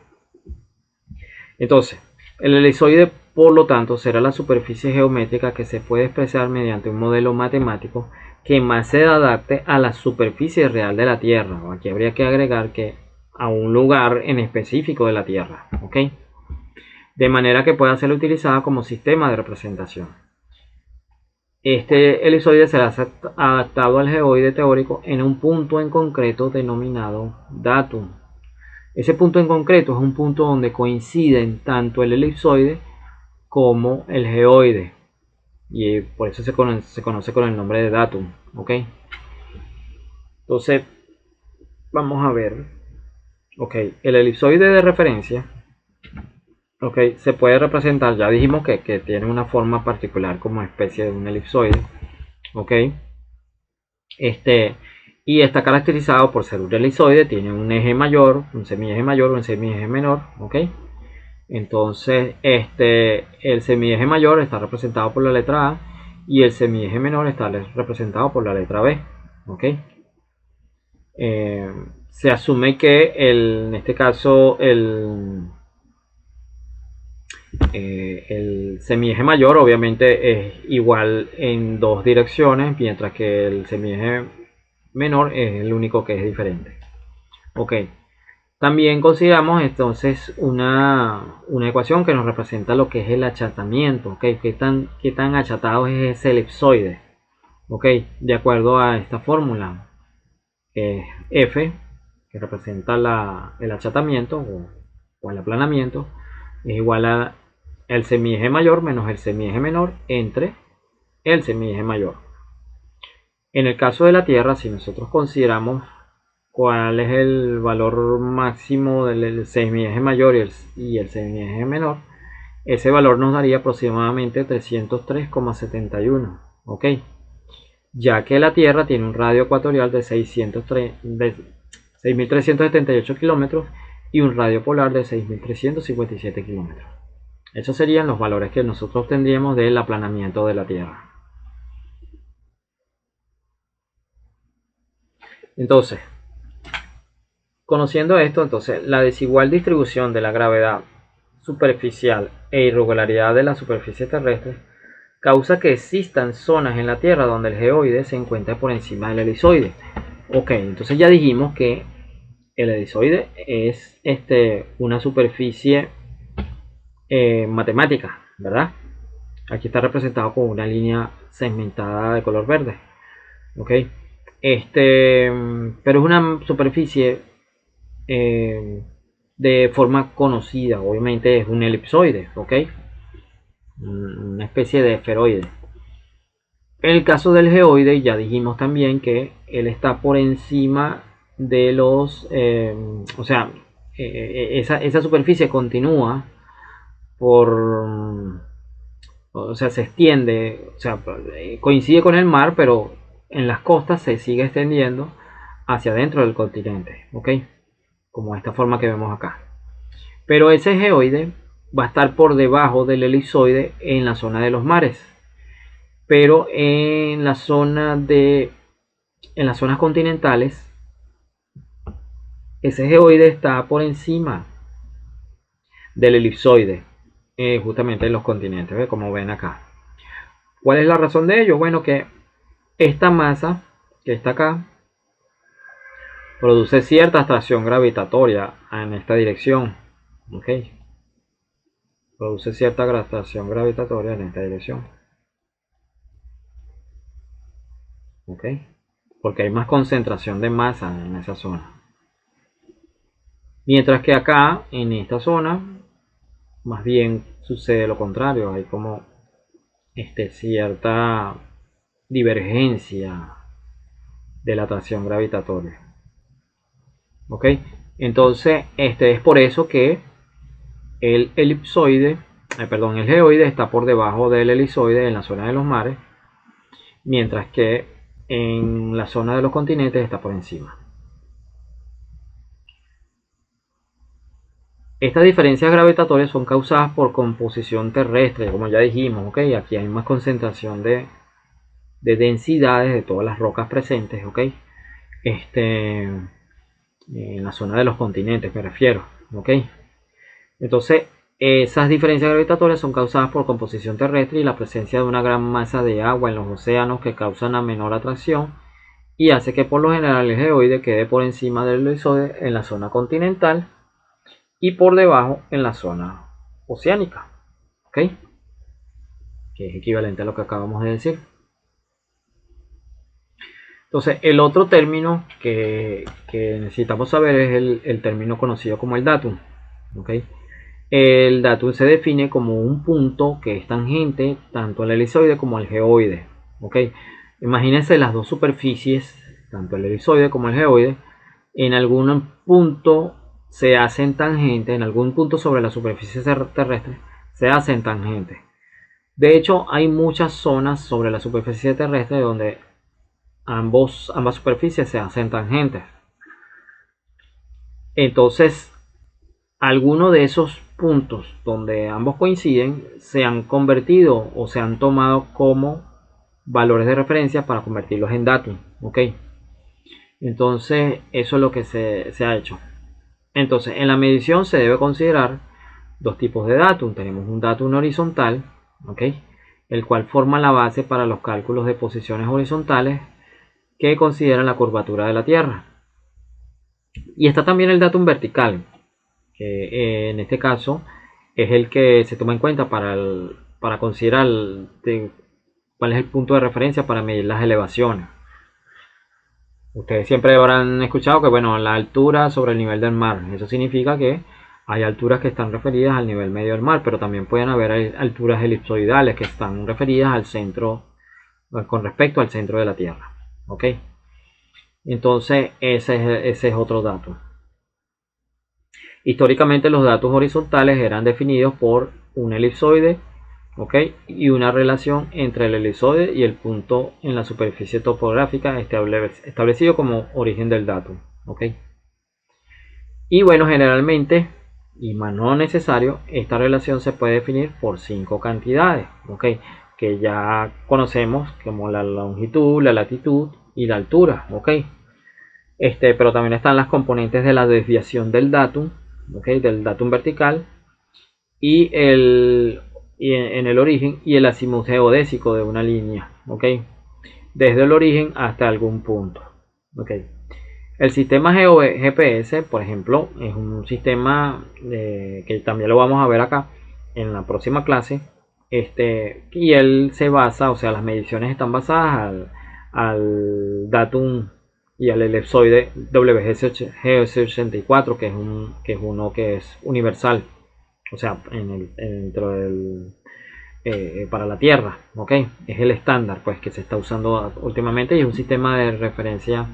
Entonces, el elipsoide, por lo tanto, será la superficie geométrica que se puede expresar mediante un modelo matemático que más se adapte a la superficie real de la Tierra. Aquí habría que agregar que a un lugar en específico de la Tierra, ¿ok? De manera que pueda ser utilizada como sistema de representación. Este elipsoide será adaptado al geoide teórico en un punto en concreto denominado datum. Ese punto en concreto es un punto donde coinciden tanto el elipsoide como el geoide, y por eso se conoce con el nombre de datum, ¿ok? Entonces, vamos a ver, ¿ok? El elipsoide de referencia, ¿ok? Se puede representar, ya dijimos que tiene una forma particular como especie de un elipsoide, ¿ok? Y está caracterizado por ser un elipsoide, tiene un eje mayor, un semieje mayor, un semieje menor, ¿ok? Entonces, el semieje mayor está representado por la letra A y el semieje menor está representado por la letra B, ¿ok? Se asume que en este caso el semieje mayor obviamente es igual en dos direcciones, mientras que el semieje menor es el único que es diferente. Ok. También consideramos entonces una ecuación que nos representa lo que es el achatamiento, ¿ok? ¿Qué tan achatado es ese elipsoide? ¿Ok? De acuerdo a esta fórmula, que es F, que representa el achatamiento o el aplanamiento, es igual a el semieje mayor menos el semieje menor entre el semieje mayor. En el caso de la Tierra, si nosotros consideramos cuál es el valor máximo del semieje mayor y el semieje menor, ese valor nos daría aproximadamente 303,71, ¿ok? Ya que la Tierra tiene un radio ecuatorial de 6.378 kilómetros y un radio polar de 6.357 kilómetros. Esos serían los valores que nosotros tendríamos del aplanamiento de la Tierra. Entonces, conociendo esto, entonces la desigual distribución de la gravedad superficial e irregularidad de la superficie terrestre causa que existan zonas en la Tierra donde el geoide se encuentra por encima del elizoide. Ok, entonces ya dijimos que el elizoide es una superficie matemática, ¿verdad? Aquí está representado con una línea segmentada de color verde. Ok, pero es una superficie de forma conocida, obviamente es un elipsoide, ok, una especie de esferoide. En el caso del geoide ya dijimos también que él está por encima de los, o sea, esa superficie continúa por, o sea, se extiende, o sea, coincide con el mar, pero en las costas se sigue extendiendo hacia adentro del continente, ok, como esta forma que vemos acá. Pero ese geoide va a estar por debajo del elipsoide en la zona de los mares, pero en las zonas continentales ese geoide está por encima del elipsoide, justamente en los continentes, ¿ve? Como ven acá. ¿Cuál es la razón de ello? Bueno, que esta masa que está acá produce cierta atracción gravitatoria en esta dirección, ¿ok? Produce cierta atracción gravitatoria en esta dirección, ¿ok? Porque hay más concentración de masa en esa zona. Mientras que acá, en esta zona, más bien sucede lo contrario, hay como cierta divergencia de la atracción gravitatoria. ¿Ok? Entonces, es por eso que el elipsoide, el geoide está por debajo del elipsoide en la zona de los mares, mientras que en la zona de los continentes está por encima. Estas diferencias gravitatorias son causadas por composición terrestre, como ya dijimos, ¿ok? Aquí hay más concentración de densidades de todas las rocas presentes, ¿ok? En la zona de los continentes me refiero, ¿ok? Entonces, esas diferencias gravitatorias son causadas por composición terrestre y la presencia de una gran masa de agua en los océanos que causa una menor atracción y hace que por lo general el geoide quede por encima del elipsoide en la zona continental y por debajo en la zona oceánica, ¿ok? Que es equivalente a lo que acabamos de decir. Entonces, el otro término que necesitamos saber es el término conocido como el datum, ¿ok? El datum se define como un punto que es tangente tanto al elipsoide como al geoide, ¿ok? Imagínense las dos superficies, tanto el elipsoide como el geoide, en algún punto se hacen tangentes, en algún punto sobre la superficie terrestre se hacen tangentes. De hecho, hay muchas zonas sobre la superficie terrestre donde ambas superficies se hacen tangentes. Entonces, algunos de esos puntos donde ambos coinciden se han convertido o se han tomado como valores de referencia para convertirlos en datum, ¿ok? Entonces, eso es lo que se ha hecho. Entonces, en la medición se debe considerar dos tipos de datum. Tenemos un datum horizontal, ¿ok? El cual forma la base para los cálculos de posiciones horizontales que consideran la curvatura de la Tierra. Y está también el datum vertical, que en este caso es el que se toma en cuenta para considerar cuál es el punto de referencia para medir las elevaciones. Ustedes siempre habrán escuchado que, bueno, la altura sobre el nivel del mar, eso significa que hay alturas que están referidas al nivel medio del mar, pero también pueden haber alturas elipsoidales que están referidas al centro, con respecto al centro de la Tierra, ¿ok? Entonces ese es otro dato. Históricamente los datos horizontales eran definidos por un elipsoide, ¿ok? Y una relación entre el elipsoide y el punto en la superficie topográfica establecido como origen del dato, ¿ok? Y bueno, generalmente, y más no necesario, esta relación se puede definir por 5 cantidades, ¿ok? Que ya conocemos como la longitud, la latitud y la altura, ¿ok? Pero también están las componentes de la desviación del datum, ¿ok? Del datum vertical y en el origen y el azimut geodésico de una línea, ¿ok? Desde el origen hasta algún punto, ¿ok? El sistema GPS, por ejemplo, es un sistema que también lo vamos a ver acá en la próxima clase. Y él se basa, o sea, las mediciones están basadas al datum y al elipsoide WGS84, que es uno que es universal, o sea, dentro del para la Tierra, ¿ok? Es el estándar, pues, que se está usando últimamente y es un sistema de referencia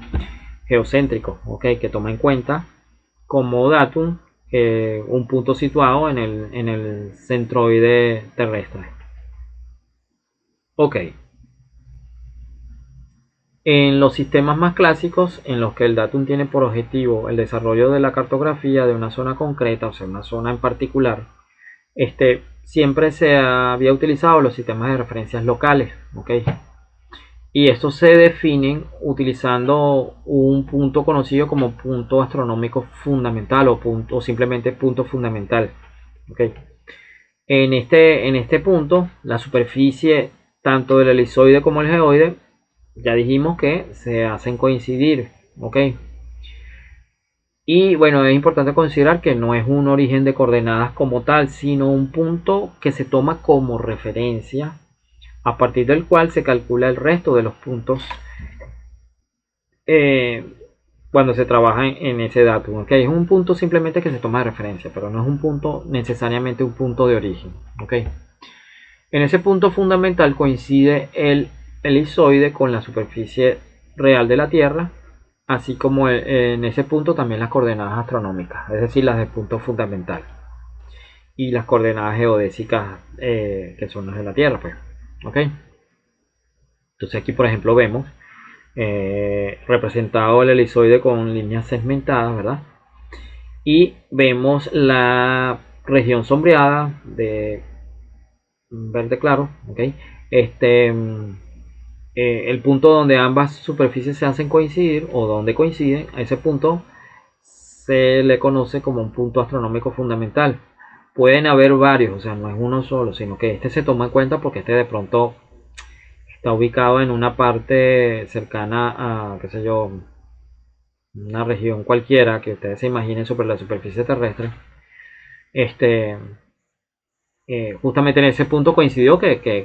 geocéntrico, ¿ok? Que toma en cuenta como datum un punto situado en el centroide terrestre. Ok. En los sistemas más clásicos, en los que el datum tiene por objetivo el desarrollo de la cartografía de una zona concreta, o sea, una zona en particular, siempre se había utilizado los sistemas de referencias locales, ¿ok? Y estos se definen utilizando un punto conocido como punto astronómico fundamental o simplemente punto fundamental, ¿ok? En este punto, la superficie tanto del elizoide como el geoide, ya dijimos que se hacen coincidir, ¿ok? Y bueno, es importante considerar que no es un origen de coordenadas como tal, sino un punto que se toma como referencia, a partir del cual se calcula el resto de los puntos eh, cuando se trabaja en ese datum. ¿Okay? Es un punto simplemente que se toma de referencia, pero no es un punto necesariamente un punto de origen. ¿Okay? En ese punto fundamental coincide el elizoide con la superficie real de la Tierra, así como en ese punto también las coordenadas astronómicas, es decir, las del punto fundamental, y las coordenadas geodésicas que son las de la Tierra. Pues. ¿Okay? Entonces aquí, por ejemplo, vemos representado el elizoide con líneas segmentadas, ¿verdad? Y vemos la región sombreada de verde claro, ¿ok? Este, el punto donde ambas superficies se hacen coincidir o donde coinciden, a ese punto se le conoce como un punto astronómico fundamental. Pueden haber varios, o sea, no es uno solo, sino que este se toma en cuenta porque este de pronto está ubicado en una parte cercana a, qué sé yo, una región cualquiera que ustedes se imaginen sobre la superficie terrestre. Este, Justamente en ese punto coincidió que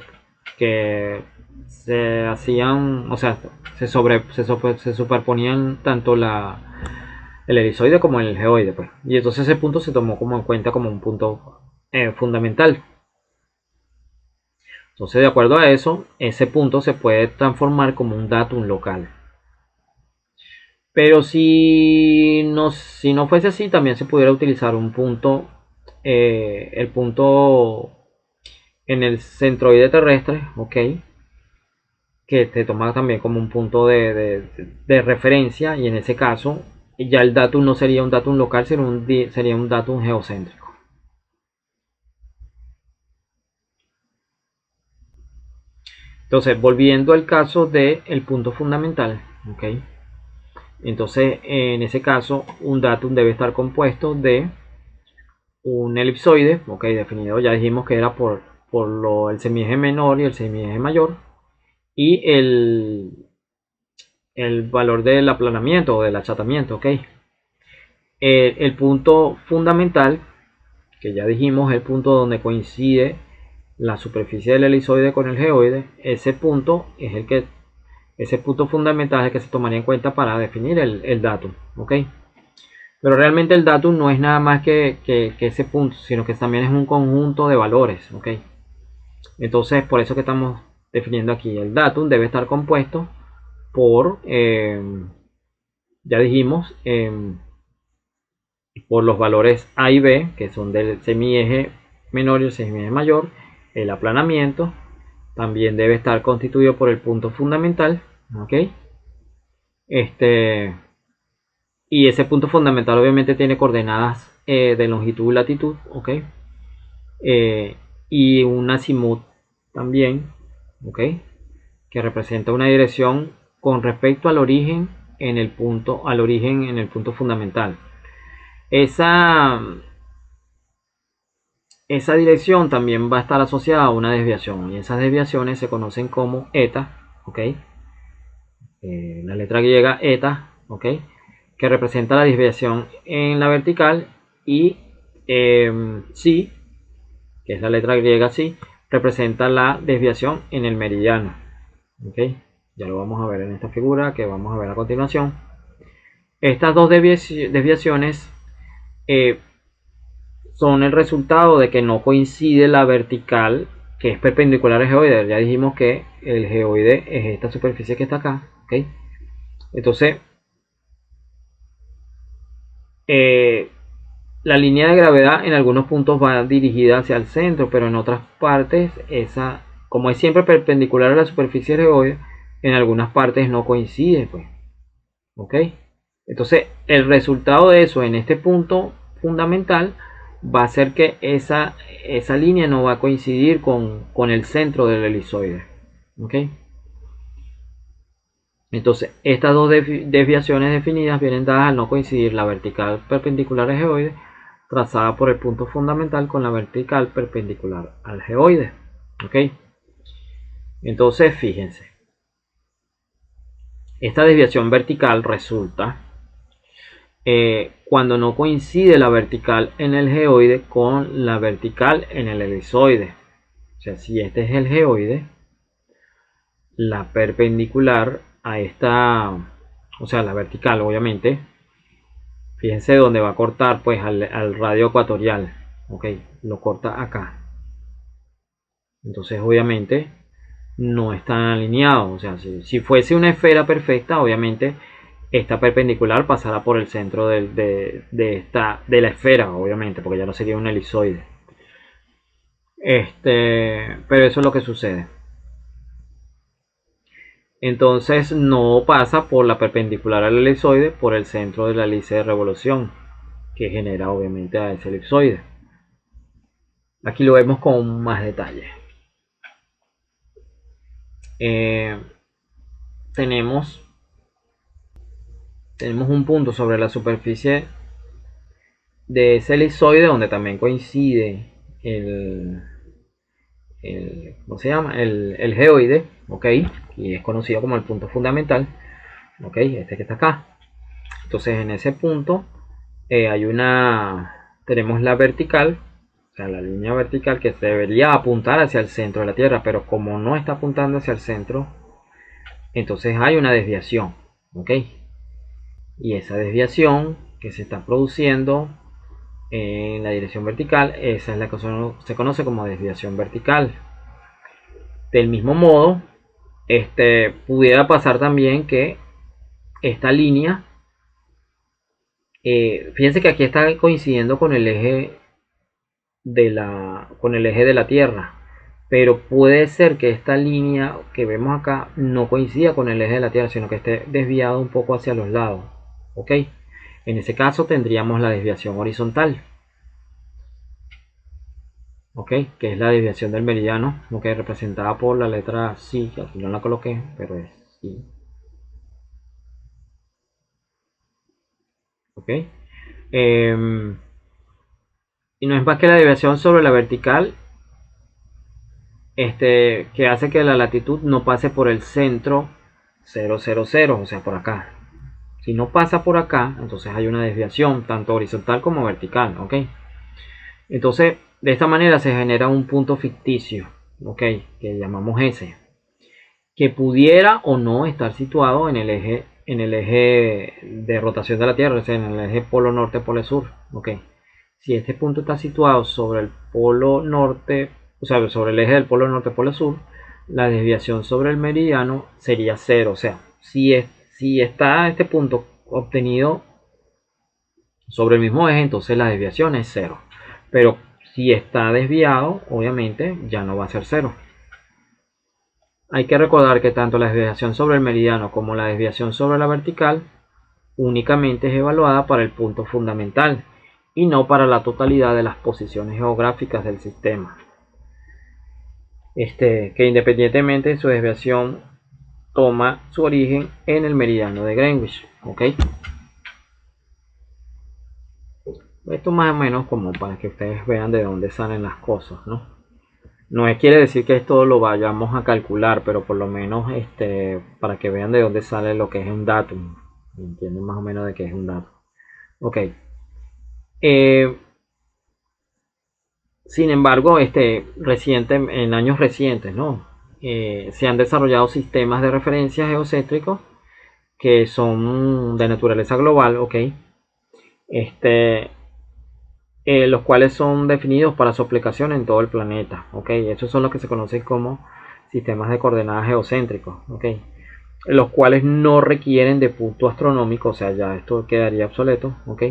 se hacían, o sea, se superponían tanto el elizoide como el geoide, pues. Y entonces ese punto se tomó como en cuenta como un punto fundamental. Entonces, de acuerdo a eso, ese punto se puede transformar como un datum local. Pero si no fuese así, también se pudiera utilizar un punto, el punto en el centroide terrestre, ok, que te toma también como un punto de referencia, y en ese caso ya el datum no sería un datum local, sería un datum geocéntrico. Entonces, volviendo al caso del punto fundamental, ok, entonces en ese caso un datum debe estar compuesto de un elipsoide, ok, definido, ya dijimos que era el semieje menor y el semieje mayor, y el valor del aplanamiento o del achatamiento, ok. El punto fundamental, que ya dijimos, es el punto donde coincide la superficie del elizoide con el geoide. Ese punto fundamental es el que se tomaría en cuenta para definir el datum, ok. Pero realmente el datum no es nada más que ese punto, sino que también es un conjunto de valores, ¿ok? Entonces, por eso que estamos definiendo aquí, el datum debe estar compuesto por, ya dijimos, por los valores A y B, que son del semieje menor y el semieje mayor. El aplanamiento también debe estar constituido por el punto fundamental, ¿ok? Este, Y ese punto fundamental obviamente tiene coordenadas de longitud y latitud, ¿ok? Y un azimut también, ¿ok? Que representa una dirección con respecto al origen en el punto, fundamental. Esa dirección también va a estar asociada a una desviación, y esas desviaciones se conocen como eta, ¿ok? La letra griega eta, ¿ok? Que representa la desviación en la vertical, y psi, que es la letra griega psi, representa la desviación en el meridiano, ¿ok? Ya lo vamos a ver en esta figura que vamos a ver a continuación. Estas dos desviaciones son el resultado de que no coincide la vertical, que es perpendicular al geoide. Ya dijimos que el geoide es esta superficie que está acá, ¿ok? Entonces, la línea de gravedad en algunos puntos va dirigida hacia el centro, pero en otras partes, como es siempre perpendicular a la superficie del geoide, en algunas partes no coincide, pues, ¿ok? Entonces, el resultado de eso en este punto fundamental va a ser que esa línea no va a coincidir con el centro del elipsoide, ¿ok? Entonces, estas dos desviaciones definidas vienen dadas al no coincidir la vertical perpendicular al geoide trazada por el punto fundamental con la vertical perpendicular al geoide, ¿ok? Entonces, fíjense, esta desviación vertical resulta cuando no coincide la vertical en el geoide con la vertical en el elipsoide. O sea, si este es el geoide, la perpendicular a esta, o sea, la vertical obviamente, fíjense dónde va a cortar, pues al radio ecuatorial, ok, lo corta acá. Entonces obviamente no están alineados. O sea, si fuese una esfera perfecta, obviamente esta perpendicular pasará por el centro de la esfera, obviamente, porque ya no sería un elipsoide. Pero eso es lo que sucede. Entonces no pasa por la perpendicular al elipsoide, por el centro de la hélice de revolución, que genera obviamente a ese elipsoide. Aquí lo vemos con más detalle. Tenemos un punto sobre la superficie de ese elipsoide donde también coincide ¿cómo se llama? El geoide, ok, y es conocido como el punto fundamental, ok, este que está acá. Entonces en ese punto tenemos la vertical, o sea, la línea vertical que se debería apuntar hacia el centro de la Tierra, pero como no está apuntando hacia el centro, entonces hay una desviación, ok, y esa desviación que se está produciendo en la dirección vertical, esa es la que se conoce como desviación vertical. Del mismo modo, pudiera pasar también que esta línea, fíjense que aquí está coincidiendo con el eje de la Tierra, pero puede ser que esta línea que vemos acá no coincida con el eje de la Tierra, sino que esté desviado un poco hacia los lados, ok. En ese caso tendríamos la desviación horizontal, ok, que es la desviación del meridiano, ok, representada por la letra psi, que aquí no la coloqué, pero es psi, ok. Y no es más que la desviación sobre la vertical, que hace que la latitud no pase por el centro 000, o sea, por acá. Si no pasa por acá, entonces hay una desviación tanto horizontal como vertical, ok. Entonces, de esta manera se genera un punto ficticio, ok, que llamamos S, que pudiera o no estar situado en el eje de rotación de la Tierra, o sea, en el eje polo norte, polo sur, ok. Si este punto está situado sobre el polo norte, o sea, sobre el eje del polo norte, polo sur, la desviación sobre el meridiano sería 0, o sea, si está este punto obtenido sobre el mismo eje, entonces la desviación es 0, pero si está desviado, obviamente ya no va a ser 0. Hay que recordar que tanto la desviación sobre el meridiano como la desviación sobre la vertical únicamente es evaluada para el punto fundamental y no para la totalidad de las posiciones geográficas del sistema. Que independientemente de su desviación toma su origen en el meridiano de Greenwich. ¿Ok? Esto más o menos como para que ustedes vean de dónde salen las cosas, ¿no? No quiere decir que esto lo vayamos a calcular, pero por lo menos para que vean de dónde sale lo que es un datum. Entienden más o menos de qué es un datum. Ok. Sin embargo, en años recientes, ¿no? Se han desarrollado sistemas de referencia geocéntricos que son de naturaleza global, ¿ok? Los cuales son definidos para su aplicación en todo el planeta, ¿ok? Estos son los que se conocen como sistemas de coordenadas geocéntricos, ¿ok? Los cuales no requieren de punto astronómico, o sea, ya esto quedaría obsoleto, ¿ok?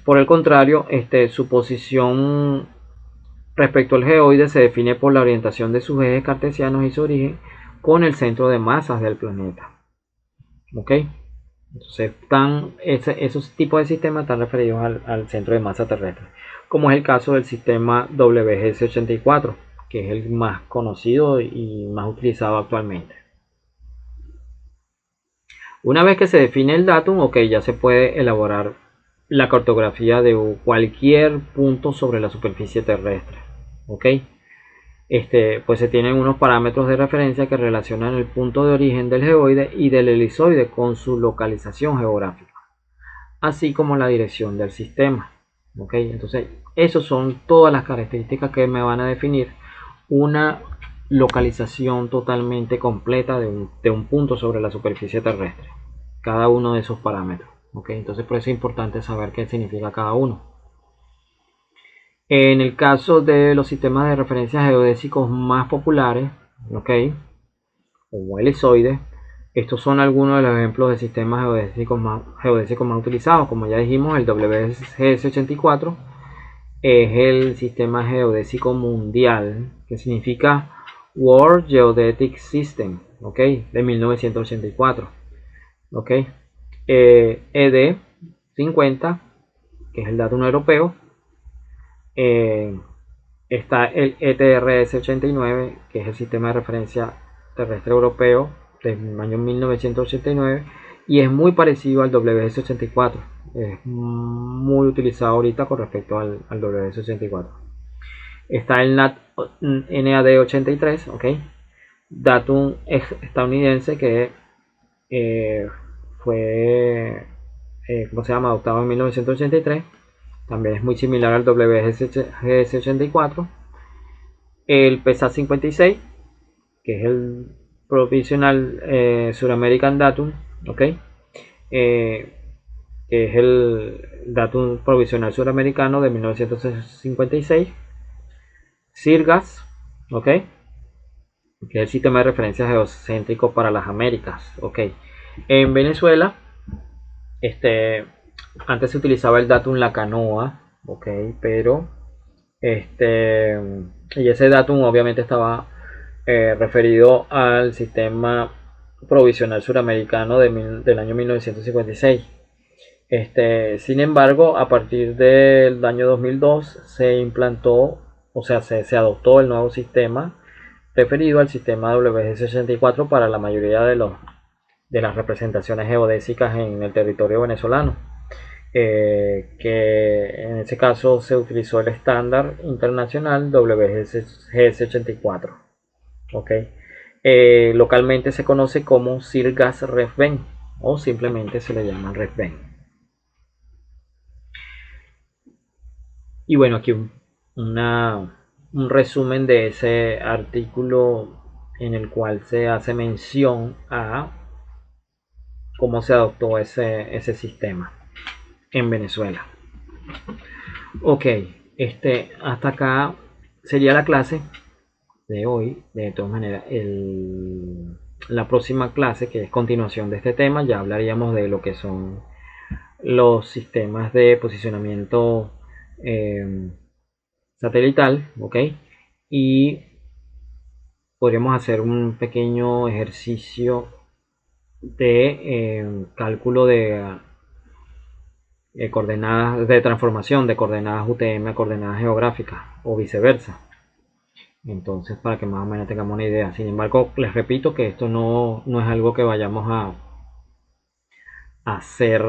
Por el contrario, su posición respecto al geoide se define por la orientación de sus ejes cartesianos y su origen con el centro de masas del planeta. ¿Ok? Entonces, esos tipos de sistemas están referidos al centro de masa terrestre, como es el caso del sistema WGS-84, que es el más conocido y más utilizado actualmente. Una vez que se define el datum, ok, ya se puede elaborar la cartografía de cualquier punto sobre la superficie terrestre. Ok, pues se tienen unos parámetros de referencia que relacionan el punto de origen del geoide y del elizoide con su localización geográfica, así como la dirección del sistema. Ok, entonces esas son todas las características que me van a definir una localización totalmente completa de un punto sobre la superficie terrestre, cada uno de esos parámetros. Ok, entonces por eso es importante saber qué significa cada uno. En el caso de los sistemas de referencia geodésicos más populares, ok, o elizoides, estos son algunos de los ejemplos de sistemas geodésicos más utilizados. Como ya dijimos, el WGS-84 es el sistema geodésico mundial, que significa World Geodetic System, ok, de 1984. Ok, ED 50, que es el datum europeo. Está el ETRS 89, que es el sistema de referencia terrestre europeo del año 1989 y es muy parecido al WS84. Es muy utilizado ahorita con respecto al WS84. Está el NAD 83, ok, datum estadounidense que fue, ¿cómo se llama? Adoptado en 1983. También es muy similar al WGS84. El PESA 56, que es el Provisional Suramerican Datum, ¿ok? Que es el Datum Provisional Suramericano de 1956. CIRGAS, ¿ok? Que es el sistema de referencia geocéntrico para las Américas, ¿ok? En Venezuela, antes se utilizaba el Datum La Canoa, ¿ok? Pero y ese datum obviamente estaba referido al sistema provisional suramericano del año 1956. Sin embargo, a partir del año 2002 se implantó, o sea, se adoptó el nuevo sistema referido al sistema WG64 para la mayoría de las representaciones geodésicas en el territorio venezolano. Que en ese caso se utilizó el estándar internacional WGS84. ¿Okay? Localmente se conoce como CIRGAS REFBEN o simplemente se le llama REFBEN. Y bueno, aquí un resumen de ese artículo en el cual se hace mención a cómo se adoptó ese sistema en Venezuela. Ok, hasta acá sería la clase de hoy. De todas maneras, la próxima clase, que es continuación de este tema, ya hablaríamos de lo que son los sistemas de posicionamiento satelital, ok, y podríamos hacer un pequeño ejercicio de cálculo de coordenadas, de transformación de coordenadas UTM a coordenadas geográficas o viceversa. Entonces, para que más o menos tengamos una idea. Sin embargo, les repito que esto no es algo que vayamos a hacer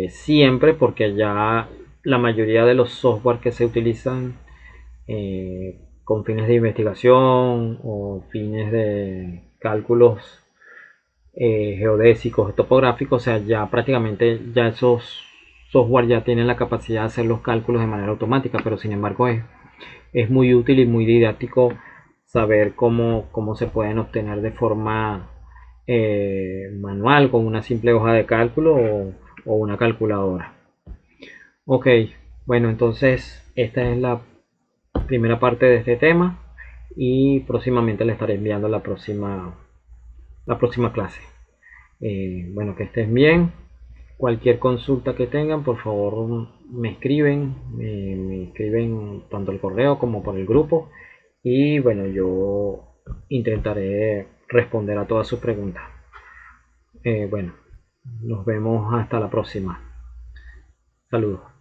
siempre, porque ya la mayoría de los software que se utilizan con fines de investigación o fines de cálculos geodésicos, topográficos, o sea, ya prácticamente ya esos software ya tienen la capacidad de hacer los cálculos de manera automática, pero sin embargo es muy útil y muy didáctico saber cómo se pueden obtener de forma manual con una simple hoja de cálculo o una calculadora. Ok, bueno, entonces esta es la primera parte de este tema y próximamente le estaré enviando la próxima clase. Bueno, que estén bien. Cualquier consulta que tengan, por favor me escriben tanto el correo como por el grupo. Y bueno, yo intentaré responder a todas sus preguntas. Bueno, nos vemos hasta la próxima. Saludos.